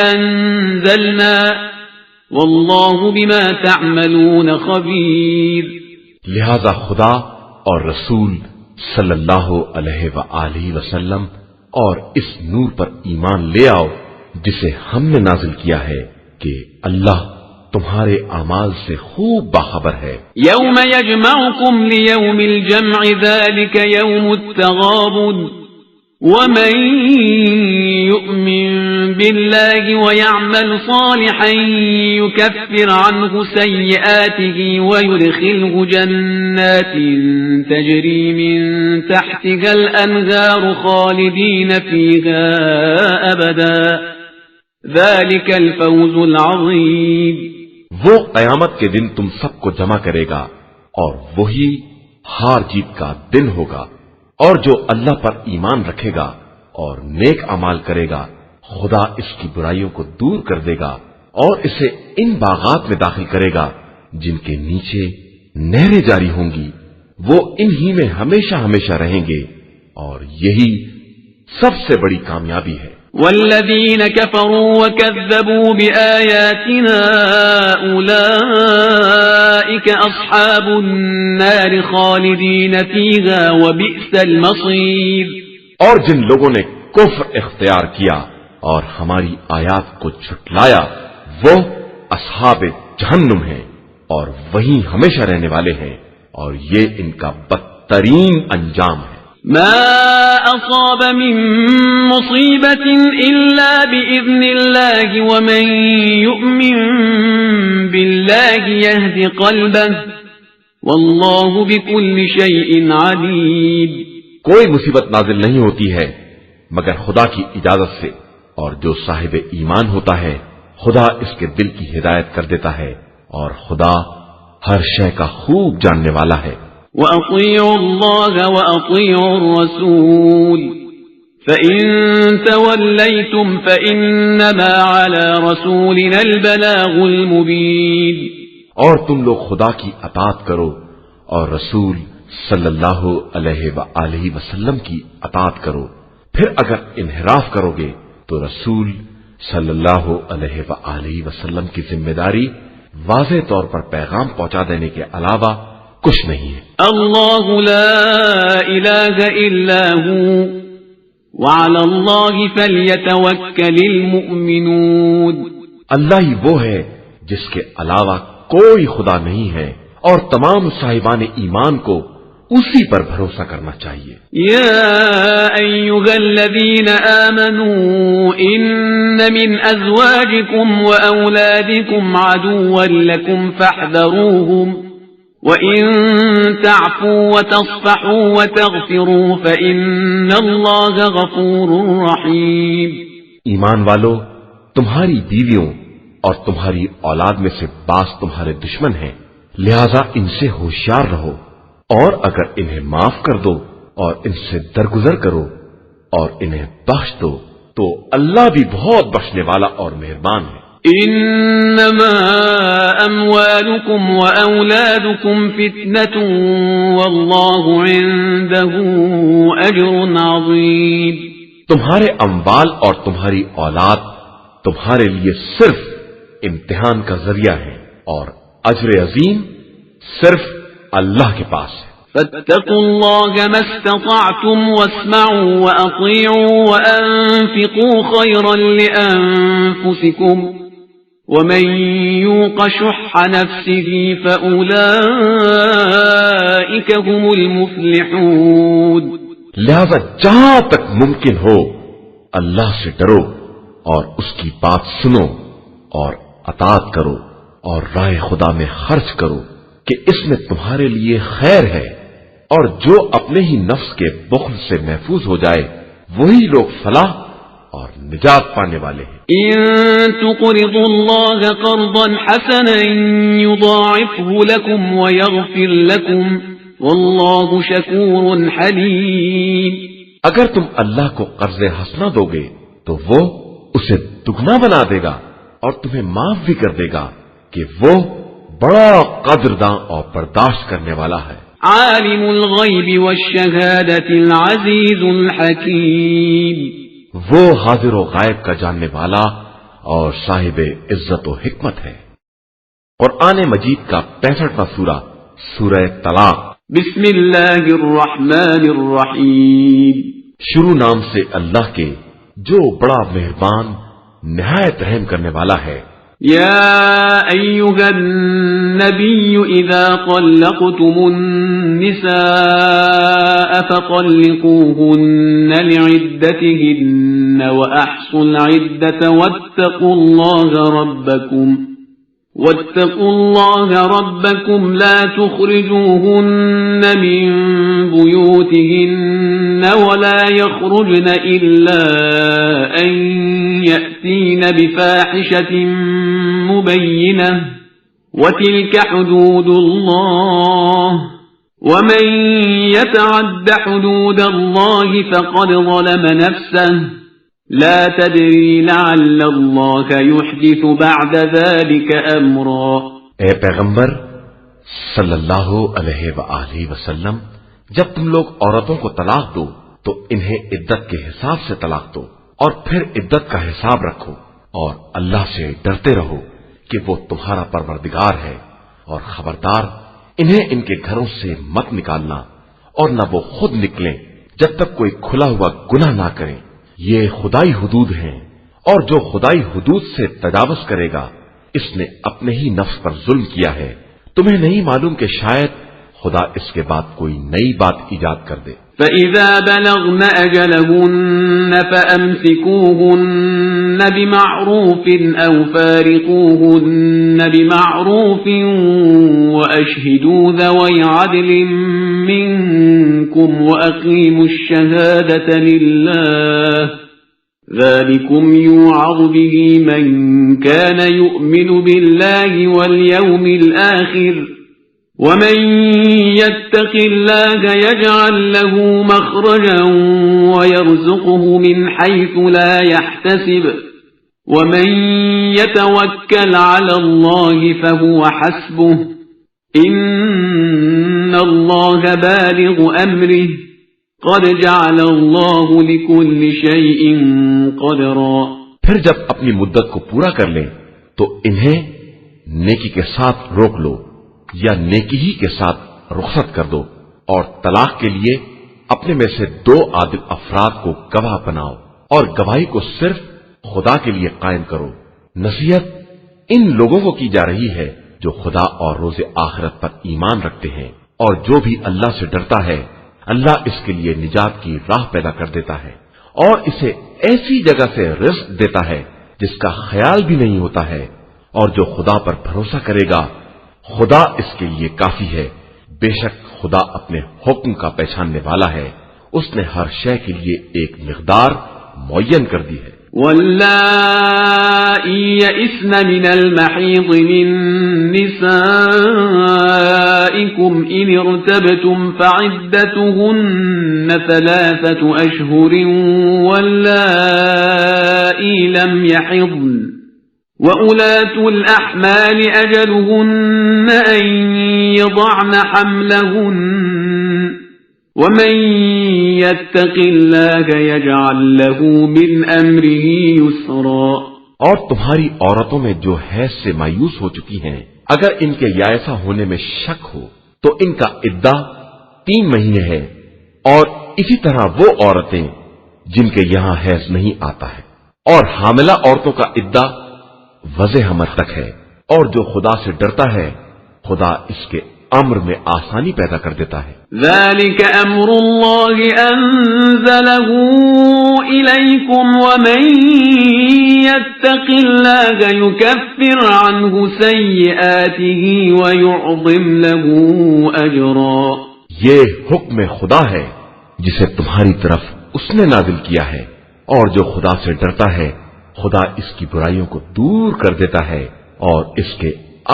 أنزلنا واللہ بما تعملون خبیر. لہذا خدا اور رسول صلی اللہ علیہ وآلہ وسلم اور اس نور پر ایمان لے آؤ جسے ہم نے نازل کیا ہے کہ اللہ تمہارے اعمال سے خوب باخبر ہے. یوم یجمعکم لیوم الجمع ذلک یوم التغابن ومن يؤمن بالله ويعمل صالحا يكفر عنه سيئاته ويدخله جنات تجري من تحتها الأنهار خالدين فيها أبدا ذلك الفوز العظيم. وہ قیامت کے دن تم سب کو جمع کرے گا اور وہی ہار جیت کا دن ہوگا، اور جو اللہ پر ایمان رکھے گا اور نیک اعمال کرے گا خدا اس کی برائیوں کو دور کر دے گا اور اسے ان باغات میں داخل کرے گا جن کے نیچے نہریں جاری ہوں گی، وہ انہی میں ہمیشہ ہمیشہ رہیں گے، اور یہی سب سے بڑی کامیابی ہے. والذین کفروا وکذبوا بآیاتنا اولئک اصحاب النار خالدین فیہا وبئس المصیر. اور جن لوگوں نے کفر اختیار کیا اور ہماری آیات کو جھٹلایا وہ اصحاب جہنم ہیں اور وہیں ہمیشہ رہنے والے ہیں، اور یہ ان کا بدترین انجام ہے. ما أصاب من مصيبة إلا بإذن الله ومن يؤمن بالله يهد قلبه والله بكل شيء عليم. کوئی مصیبت نازل نہیں ہوتی ہے مگر خدا کی اجازت سے، اور جو صاحب ایمان ہوتا ہے خدا اس کے دل کی ہدایت کر دیتا ہے، اور خدا ہر شے کا خوب جاننے والا ہے. وَأَطِيعُوا اللَّهَ وَأَطِيعُوا الرَّسُولَ فَإِن تَوَلَّيْتُمْ فَإِنَّمَا عَلَى رَسُولِنَا الْبَلَاغُ الْمُبِينُ. اور تم لوگ خدا کی اطاعت کرو اور رسول صلی اللہ علیہ وآلہ وسلم کی اطاعت کرو، پھر اگر انحراف کرو گے تو رسول صلی اللہ علیہ وآلہ وسلم کی ذمہ داری واضح طور پر پیغام پہنچا دینے کے علاوہ کچھ نہیں ہے. اللہ لا الہ الا ہو وعلی اللہ فلیتوکل المؤمنون. اللہ ہی وہ ہے جس کے علاوہ کوئی خدا نہیں ہے، اور تمام صاحبان ایمان کو اسی پر بھروسہ کرنا چاہیے۔ يا أيها الذين آمنوا إن من أزواجكم وأولادكم عدوا لكم فاحذروهم وَإِن تَعْفُوا وَتَصْفَحُوا وَتَغْفِرُوا فَإِنَّ اللَّهَ غَفُورٌ رَّحِيمٌ۔ ایمان والو، تمہاری بیویوں اور تمہاری اولاد میں سے بعض تمہارے دشمن ہیں، لہذا ان سے ہوشیار رہو، اور اگر انہیں معاف کر دو اور ان سے درگزر کرو اور انہیں بخش دو تو اللہ بھی بہت بخشنے والا اور مہربان ہے۔ انما اموالكم واولادكم فتنة والله عنده اجر عظيم۔ تمہارے اموال اور تمہاری اولاد تمہارے لیے صرف امتحان کا ذریعہ ہے اور اجر عظیم صرف اللہ کے پاس ہے۔ فاتقوا الله ما استطعتم واسمعوا واطيعوا وانفقوا خيرا لانفسكم ومن يوق شح نفسه فأولئك هم المفلحون۔ لہذا جہاں تک ممکن ہو اللہ سے ڈرو اور اس کی بات سنو اور اطاعت کرو اور راہ خدا میں خرچ کرو کہ اس میں تمہارے لیے خیر ہے، اور جو اپنے ہی نفس کے بخل سے محفوظ ہو جائے وہی لوگ فلاح اور نجات پانے والے ہیں۔ ان تقرضوا الله قرضا حسنا يضاعفه لكم ويغفر لكم والله شكور حليم۔ اگر تم اللہ کو قرض حسنہ دو گے تو وہ اسے دگنا بنا دے گا اور تمہیں معاف بھی کر دے گا کہ وہ بڑا قدرداں اور برداشت کرنے والا ہے۔ عالم الغیب والشہادة العزیز الحکیم۔ وہ حاضر و غائب کا جاننے والا اور صاحب عزت و حکمت ہے۔ قرآن مجید کا 65واں سورہ سورہ طلاق۔ بسم اللہ الرحمن الرحیم۔ شروع نام سے اللہ کے جو بڑا مہربان نہایت رحم کرنے والا ہے۔ یا ایھا النبی اذا طلقتم النساء فطلقوهن لعدتهن واحصوا العدة واتقوا الله ربكم لا تخرجوهن من بيوتهن ولا يخرجن إلا أن يأتين بفاحشة مبينة وتلك حدود الله ومن يتعد حدود الله فقد ظلم نفسه لا تدری لعل اللہ یحدث بعد ذلك امرا۔ اے پیغمبر صلی اللہ علیہ وآلہ وسلم، جب تم لوگ عورتوں کو طلاق دو تو انہیں عدت کے حساب سے طلاق دو اور پھر عدت کا حساب رکھو اور اللہ سے ڈرتے رہو کہ وہ تمہارا پروردگار ہے، اور خبردار انہیں ان کے گھروں سے مت نکالنا اور نہ وہ خود نکلیں جب تک کوئی کھلا ہوا گناہ نہ کریں۔ یہ خدائی حدود ہیں، اور جو خدائی حدود سے تجاوز کرے گا اس نے اپنے ہی نفس پر ظلم کیا ہے۔ تمہیں نہیں معلوم کہ شاید خدا اس کے بعد کوئی نئی بات ایجاد کر دے۔ فَإِذَا بَلَغْنَ أَجَلَهُنَّ فَأَمْسِكُوهُنَّ بِمَعْرُوفٍ أَوْ فَارِقُوهُنَّ بِمَعْرُوفٍ وَأَشْهِدُوا ذَوَيْ عَدْلٍ مِّنكُمْ وَأَقِيمُوا الشَّهَادَةَ لِلَّهِ ذَلِكُمْ يُوعَظُ بِهِ مَن كَانَ يُؤْمِنُ بِاللَّهِ وَالْيَوْمِ الْآخِرِ وَمَن يَتَّقِ اللَّهَ يَجْعَل لَّهُ مَخْرَجًا وَيَرْزُقْهُ مِنْ حَيْثُ لَا يَحْتَسِبُ وَمَن يَتَوَكَّلْ عَلَى اللَّهِ فَهُوَ حَسْبُهُ إِنَّ اللَّهَ بَالِغُ أَمْرِهِ قَدْ جَعَلَ اللَّهُ لِكُلِّ شَيْءٍ قَدْرًا۔ پھر جب اپنی مدت کو پورا کر لیں تو انہیں نیکی کے ساتھ روک لو یا نیکی ہی کے ساتھ رخصت کر دو، اور طلاق کے لیے اپنے میں سے 2 عادل افراد کو گواہ بناؤ، اور گواہی کو صرف خدا کے لیے قائم کرو۔ نصیحت ان لوگوں کو کی جا رہی ہے جو خدا اور روز آخرت پر ایمان رکھتے ہیں اور جو بھی اللہ سے ڈرتا ہے اللہ اس کے لیے نجات کی راہ پیدا کر دیتا ہے اور اسے ایسی جگہ سے رزق دیتا ہے جس کا خیال بھی نہیں ہوتا ہے، اور جو خدا پر بھروسہ کرے گا خدا اس کے لیے کافی ہے۔ بے شک خدا اپنے حکم کا پہچاننے والا ہے، اس نے ہر شے کے لیے ایک مقدار معین کر دی ہے۔ واللائي يئسن من المحيض من نسائكم إن ارتبتم فعدتهن 3 أشهر واللائي لم يحضن وأولاة الأحمال أجلهن أن يضعن حملهن ومن يتق الله يجعل له من امره يسرا۔ اور تمہاری عورتوں میں جو حیض سے مایوس ہو چکی ہیں اگر ان کے یائسہ ہونے میں شک ہو تو ان کا عدہ 3 مہینے ہے، اور اسی طرح وہ عورتیں جن کے یہاں حیض نہیں آتا ہے، اور حاملہ عورتوں کا عدہ وضع حمل تک ہے، اور جو خدا سے ڈرتا ہے خدا اس کے امر میں آسانی پیدا کر دیتا ہے۔ ذلك امر الله انزله اليكم ومن يتق الله يكفر عنه سيئاته ويعظم له اجرا۔ یہ حکم خدا ہے جسے تمہاری طرف اس نے نازل کیا ہے، اور جو خدا سے ڈرتا ہے خدا اس کی برائیوں کو دور کر دیتا ہے اور اس کے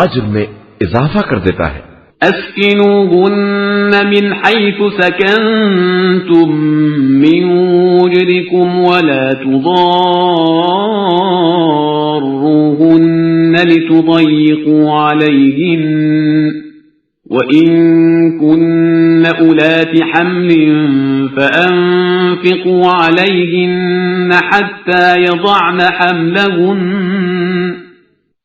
اجر میں اضافہ کر دیتا ہے۔ اسکنوهن من حيث سكنتم من وجدكم ولا تضاروهن لتضيقوا عليهن وإن كن أولات حمل فأنفقوا عليهن حتى يضعن حملهن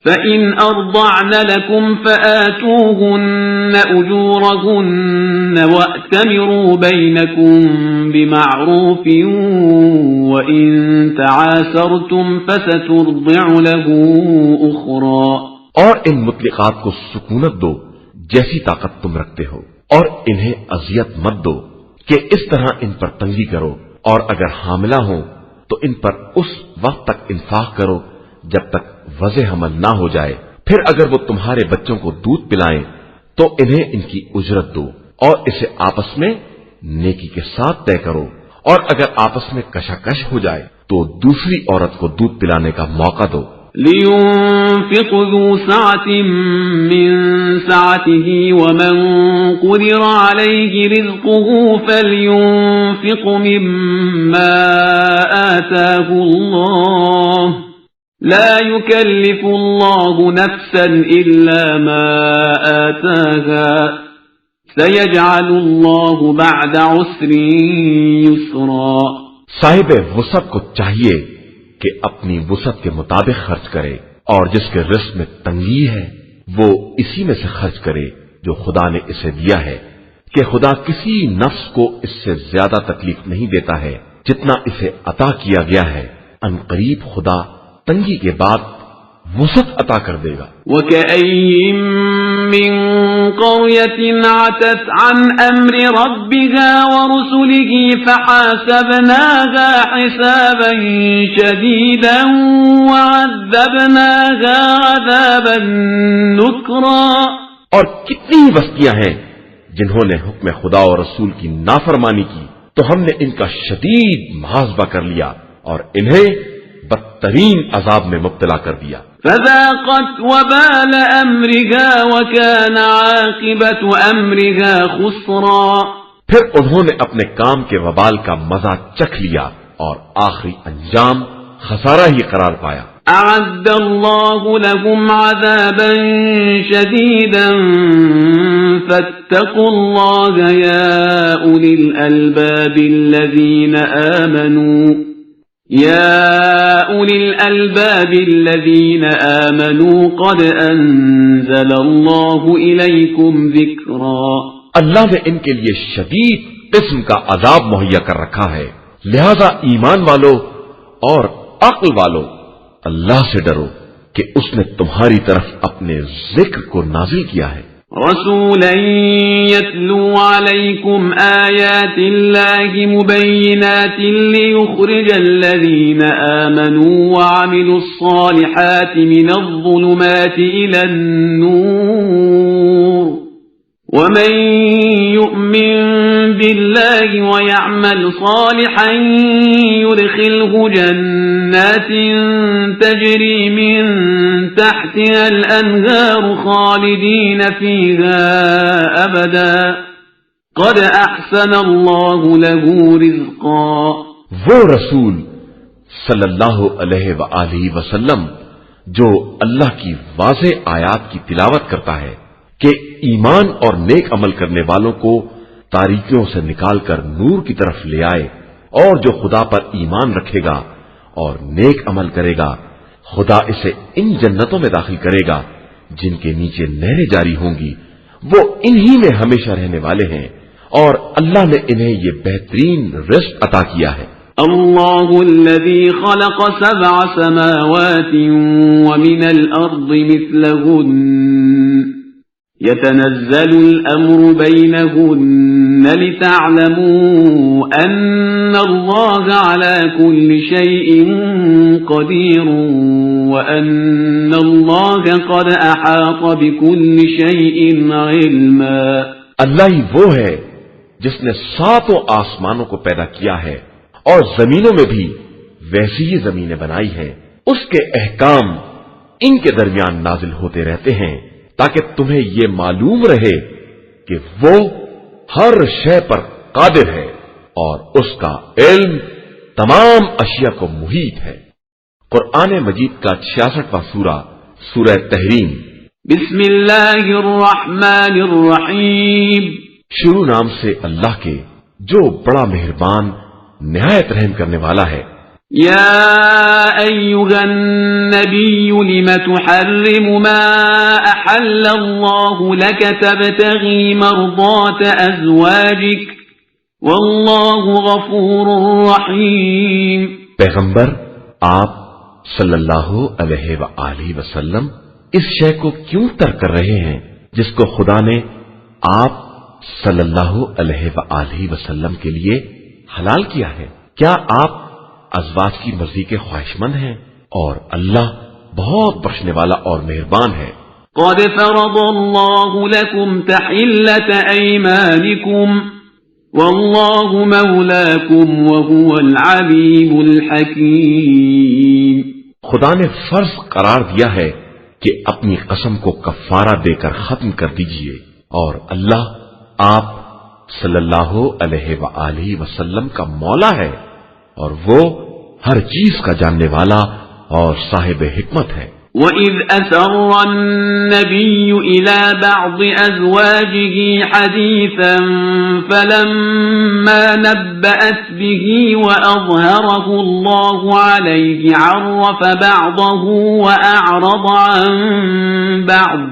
فإن أرضعن لكم فآتوهن أجورهن وأتمروا بينكم بمعروف وإن تعاسرتم فسترضع له أخرى۔ اور ان مطلقات کو سکونت دو جیسی طاقت تم رکھتے ہو، اور انہیں اذیت مت دو کہ اس طرح ان پر تنگی کرو، اور اگر حاملہ ہوں تو ان پر اس وقت تک انفاق کرو جب تک وضع حمل نہ ہو جائے، پھر اگر وہ تمہارے بچوں کو دودھ پلائیں تو انہیں ان کی اجرت دو، اور اسے آپس میں نیکی کے ساتھ طے کرو، اور اگر آپس میں کشاکش ہو جائے تو دوسری عورت کو دودھ پلانے کا موقع دو۔ لينفق ذو سعة من سعته ومن قدر عليه رزقه فلينفق مما آتاه الله لا يكلف الله نفسا إلا ما آتاها سيجعل الله بعد عسر يسرا۔ صاحب وسعت کو چاہیے کہ اپنی وسعت کے مطابق خرچ کرے، اور جس کے رزق میں تنگی ہے وہ اسی میں سے خرچ کرے جو خدا نے اسے دیا ہے، کہ خدا کسی نفس کو اس سے زیادہ تکلیف نہیں دیتا ہے جتنا اسے عطا کیا گیا ہے، ان قریب خدا تنگی کے بعد وسعت عطا کر دے گا۔ وَكَأَيٍّ مِّن قَرْيَةٍ عَتَتْ عَنْ أَمْرِ رَبِّهَا وَرُسُلِهِ فَحَاسَبْنَاهَا حِسَابًا شَدِيدًا وَعَذَّبْنَاهَا عَذَابًا نُكْرًا۔ اور کتنی ہی بستیاں ہیں جنہوں نے حکم خدا اور رسول کی نافرمانی کی تو ہم نے ان کا شدید محاسبہ کر لیا اور انہیں بدترین عذاب میں مبتلا کر دیا۔ فذاقت وبال امرها وكان عاقبة امرها خسرا۔ پھر انہوں نے اپنے کام کے وبال کا مزہ چکھ لیا اور آخری انجام خسارہ ہی قرار پایا۔ اعد الله لهم عذابا شديدا فاتقوا الله يا اولي الالباب الذين آمنوا قد انزل الله اليكم ذکرا۔ اللہ نے ان کے لیے شدید قسم کا عذاب مہیا کر رکھا ہے، لہذا ایمان والو اور عقل والو اللہ سے ڈرو کہ اس نے تمہاری طرف اپنے ذکر کو نازل کیا ہے۔ رسولا يتلو عليكم آيات الله مبينات ليخرج الذين آمنوا وعملوا الصالحات من الظلمات إلى النور ومن يؤمن بالله ويعمل صالحا يدخله جنات تجري من تحتها الأنهار خالدين فيها أبدا قد أحسن الله له رزقا. وہ رسول صلی اللہ علیہ وآلہ وسلم جو اللہ کی واضح آیات کی تلاوت کرتا ہے کہ ایمان اور نیک عمل کرنے والوں کو تاریکیوں سے نکال کر نور کی طرف لے آئے، اور جو خدا پر ایمان رکھے گا اور نیک عمل کرے گا خدا اسے ان جنتوں میں داخل کرے گا جن کے نیچے نہریں جاری ہوں گی، وہ انہی میں ہمیشہ رہنے والے ہیں، اور اللہ نے انہیں یہ بہترین رزق عطا کیا ہے. اللہ الذي خلق 7 سماوات ومن الأرض مثلهن يتنزل الأمر بينهن لتعلموا أن الله على كل شيء قدير وأن الله قد أحاط بكل شيء علما. اللہ ہی وہ ہے جس نے 7 آسمانوں کو پیدا کیا ہے اور زمینوں میں بھی ویسی ہی زمینیں بنائی ہیں، اس کے احکام ان کے درمیان نازل ہوتے رہتے ہیں تاکہ تمہیں یہ معلوم رہے کہ وہ ہر شے پر قادر ہے اور اس کا علم تمام اشیاء کو محیط ہے. قرآن مجید کا 66واں سورہ سورہ تحریم. بسم اللہ الرحمن الرحیم. شروع نام سے اللہ کے جو بڑا مہربان نہایت رحم کرنے والا ہے. یا ایھا النبی لم تحرم ما احل اللہ لک تبتغی مرضات ازواجک واللہ غفور رحیم. پیغمبر آپ صلی اللہ علیہ وآلہ وسلم اس شے کو کیوں ترک کر رہے ہیں جس کو خدا نے آپ صلی اللہ علیہ وآلہ وسلم کے لیے حلال کیا ہے؟ کیا آپ ازواج کی مرضی کے خواہشمند ہیں؟ اور اللہ بہت بخشنے والا اور مہربان ہے. قد فرض اللہ لکم تحلة ایمانکم واللہ مولاکم وهو العلیم الحکیم. خدا نے فرض قرار دیا ہے کہ اپنی قسم کو کفارہ دے کر ختم کر دیجئے، اور اللہ آپ صلی اللہ علیہ وآلہ وسلم کا مولا ہے اور وہ ہر چیز کا جاننے والا اور صاحب حکمت ہے. وَإِذْ أَسَرَّ النَّبِيُّ إِلَى بَعْضِ أَزْوَاجِهِ حَدِيثًا فَلَمَّا نَبَّأَتْ بِهِ وَأَظْهَرَهُ اللَّهُ عَلَيْهِ عَرَّفَ بَعْضَهُ وَأَعْرَضَ عَن بَعْضٍ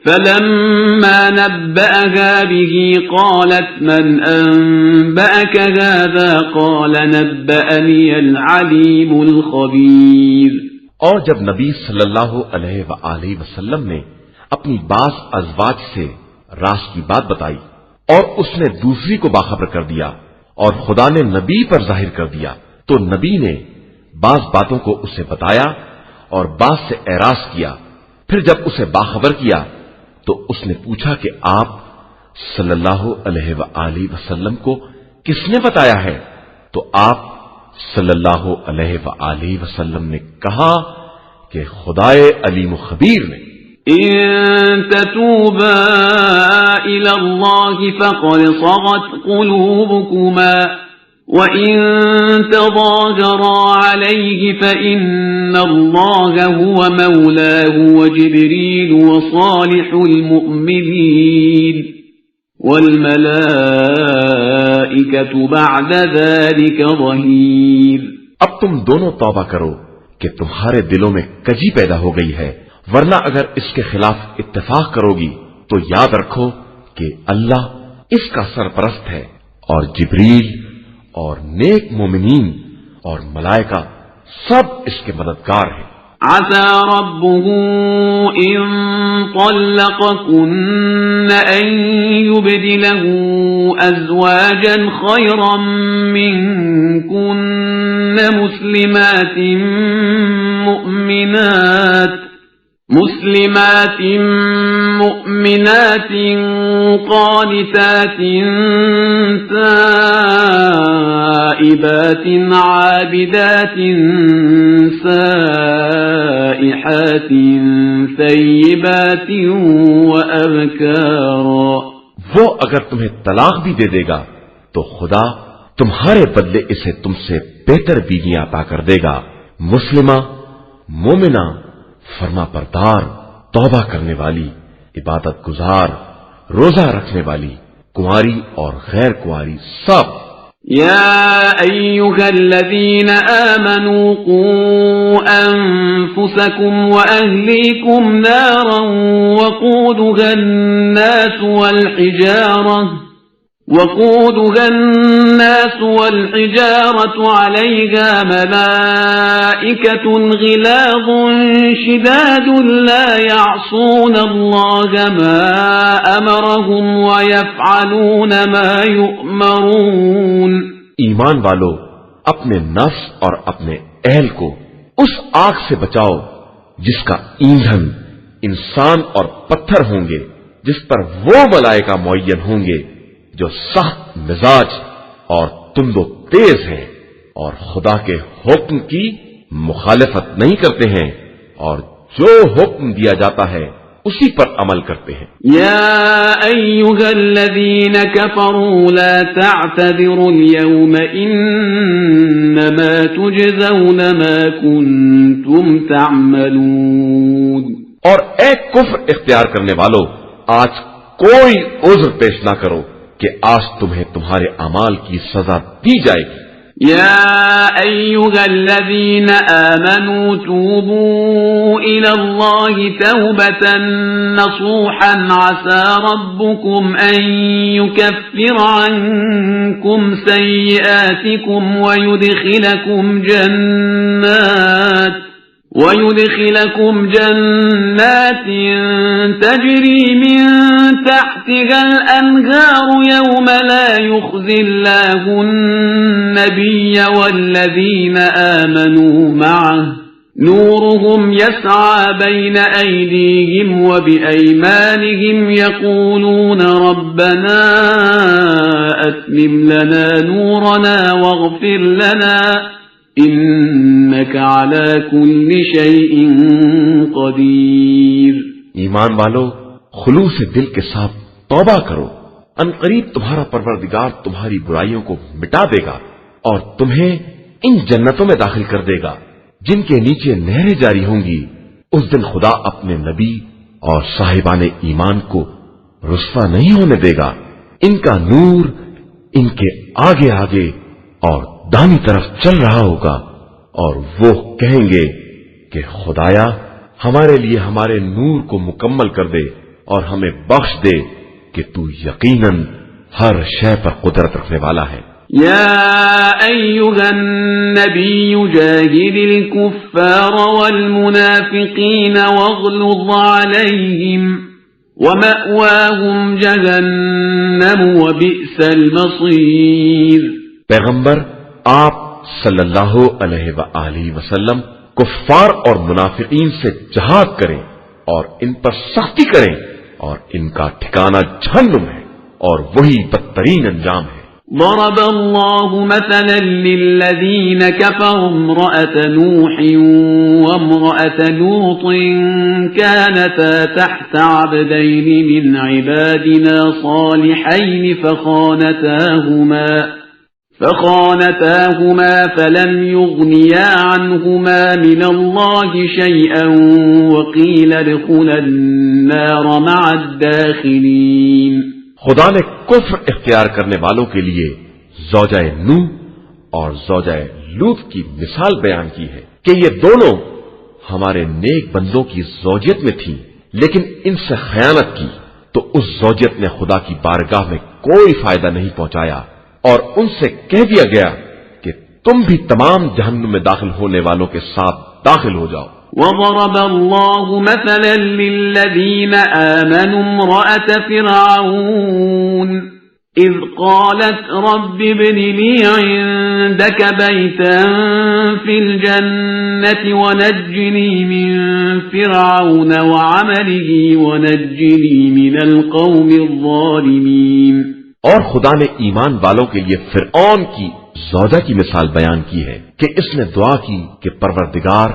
فَلَمَّا نَبَّأَهَا بِهِ قَالَتْ مَنْ أَنبَأَكَ هَذَا قَالَ نَبَّأَنِيَ الْعَلِيمُ الْخَبِيرُ. اور جب نبی صلی اللہ علیہ وآلہ وسلم نے اپنی بعض ازواج سے راز کی بات بتائی اور اس نے دوسری کو باخبر کر دیا اور خدا نے نبی پر ظاہر کر دیا، تو نبی نے بعض باتوں کو اسے بتایا اور بعض سے اعراض کیا. پھر جب اسے باخبر کیا تو اس نے پوچھا کہ آپ صلی اللہ علیہ وآلہ وسلم کو کس نے بتایا ہے؟ تو آپ صلی اللہ علیہ وآلہ وسلم نے کہا کہ خدائے علیم و خبیر نے. ان تتوبا الى اللہ فقد صغت قلوبكما وَإِن تَظَاهَرَا عَلَيْهِ فَإِنَّ اللَّهَ هُوَ مَوْلَاهُ وَجِبْرِيلُ وَصَالِحُ الْمُؤْمِنِينَ وَالْمَلَائِكَةُ بَعْدَ ذَلِكَ ظَهِيرٌ. اب تم دونوں توبہ کرو کہ تمہارے دلوں میں کجی پیدا ہو گئی ہے، ورنہ اگر اس کے خلاف اتفاق کرو گی تو یاد رکھو کہ اللہ اس کا سرپرست ہے اور جبریل اور نیک مومنین اور ملائکہ سب اس کے مددگار ہیں. عسى ربه إن طلقكن أن يبدله أزواجا خيرا منكن مسلمات مؤمنات قانتات تائبات عابدات سائحات ثيبات وأبكارا. وہ اگر تمہیں طلاق بھی دے دے گا تو خدا تمہارے بدلے اسے تم سے بہتر بیویاں عطا کر دے گا، مسلمہ، مومنہ، فرما بردار، توبہ کرنے والی، عبادت گزار، روزہ رکھنے والی، کنواری اور غیر کنواری سب. يا أيها الذين آمنوا قوا أنفسكم وأهليكم نارا وقودها الناس والحجارة عليها ملائكة غلاظ شداد لا يعصون الله ما أمرهم ويفعلون ما يؤمرون. ایمان والو، اپنے نفس اور اپنے اہل کو اس آگ سے بچاؤ جس کا ایندھن انسان اور پتھر ہوں گے، جس پر وہ ملائکہ معین ہوں گے جو سخت مزاج اور تند و تیز ہیں اور خدا کے حکم کی مخالفت نہیں کرتے ہیں اور جو حکم دیا جاتا ہے اسی پر عمل کرتے ہیں. یا ایھا الذین کفروا لا تعتذروا اليوم انما تجزون ما کنتم تعملون. اور اے کفر اختیار کرنے والو، آج کوئی عذر پیش نہ کرو کہ آج تمہیں تمہارے اعمال کی سزا دی جائے گی. يا أيها الذين آمنوا توبوا إلى الله توبة نصوحا عسى ربكم أن يكفر عنكم سيئاتكم ويدخلكم جنات تجري من تحتها الأنهار يوم لا يخزي الله النبي والذين آمنوا معه نورهم يسعى بين أيديهم وبأيمانهم يقولون ربنا أتمم لنا نورنا واغفر لنا انک علی کل شیء قدیر. ایمان والو، خلوص دل کے ساتھ توبہ کرو، ان قریب تمہارا پروردگار تمہاری برائیوں کو مٹا دے گا اور تمہیں ان جنتوں میں داخل کر دے گا جن کے نیچے نہریں جاری ہوں گی. اس دن خدا اپنے نبی اور صاحبان ایمان کو رسوا نہیں ہونے دے گا. ان کا نور ان کے آگے آگے اور دائیں طرف چل رہا ہوگا اور وہ کہیں گے کہ خدایا ہمارے لیے ہمارے نور کو مکمل کر دے اور ہمیں بخش دے کہ تو یقیناً ہر شے پر قدرت رکھنے والا ہے. یا ایھا النبی جاہد الکفار والمنافقین واغلظ علیہم ومأواہم جہنم وبئس المصیر. پیغمبر آپ صلی اللہ علیہ وآلہ وسلم کفار اور منافقین سے جہاد کریں اور ان پر سختی کریں اور ان کا ٹھکانہ جہنم ہے اور وہی بدترین انجام ہے. ضرب اللہ مثلا للذین كفروا امرأة نوح وامرأة لوط كانتا تحت عبدین من عبادنا صالحین فخانتاهما فلم يغنيا عنهما من الله شيئا وقيل ادخلا النار مع الداخلين. خدا نے کفر اختیار کرنے والوں کے لیے زوجہ نوح اور زوجہ لوط کی مثال بیان کی ہے کہ یہ دونوں ہمارے نیک بندوں کی زوجیت میں تھیں، لیکن ان سے خیانت کی تو اس زوجیت نے خدا کی بارگاہ میں کوئی فائدہ نہیں پہنچایا اور ان سے کہہ دیا گیا کہ تم بھی تمام جہنم میں داخل ہونے والوں کے ساتھ داخل ہو جاؤ. وضرب الله مثلا للذين آمنوا امرأة فرعون إذ قالت رب ابن لي عندك بيتا في الجنة ونجني من فرعون وعمله ونجني من القوم الظالمين. اور خدا نے ایمان والوں کے لیے فرعون کی زوجہ کی مثال بیان کی ہے کہ اس نے دعا کی کہ پروردگار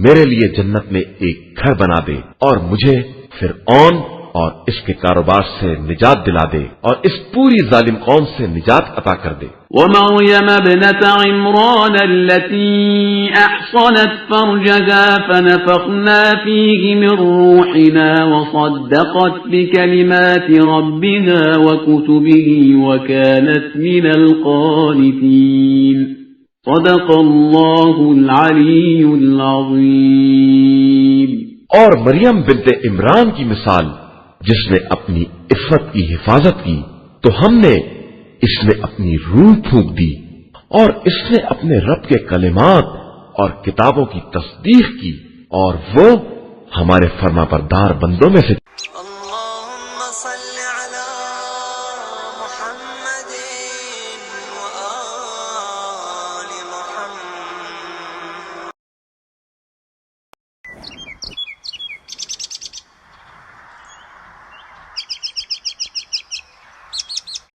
میرے لیے جنت میں ایک گھر بنا دے اور مجھے فرعون اور اس کے کاروبار سے نجات دلا دے اور اس پوری ظالم قوم سے نجات عطا کر دے. ومريم ابنة عمران التي أحصنت فرجها فنفخنا فيه من روحنا وصدقت بكلمات ربها وكتبه وكانت من القانتين. صدق الله العلي العظيم. اور مریم بنت عمران کی مثال جس نے اپنی عفت کی حفاظت کی تو ہم نے اس میں اپنی روح پھونک دی اور اس نے اپنے رب کے کلمات اور کتابوں کی تصدیق کی اور وہ ہمارے فرما بردار بندوں میں سے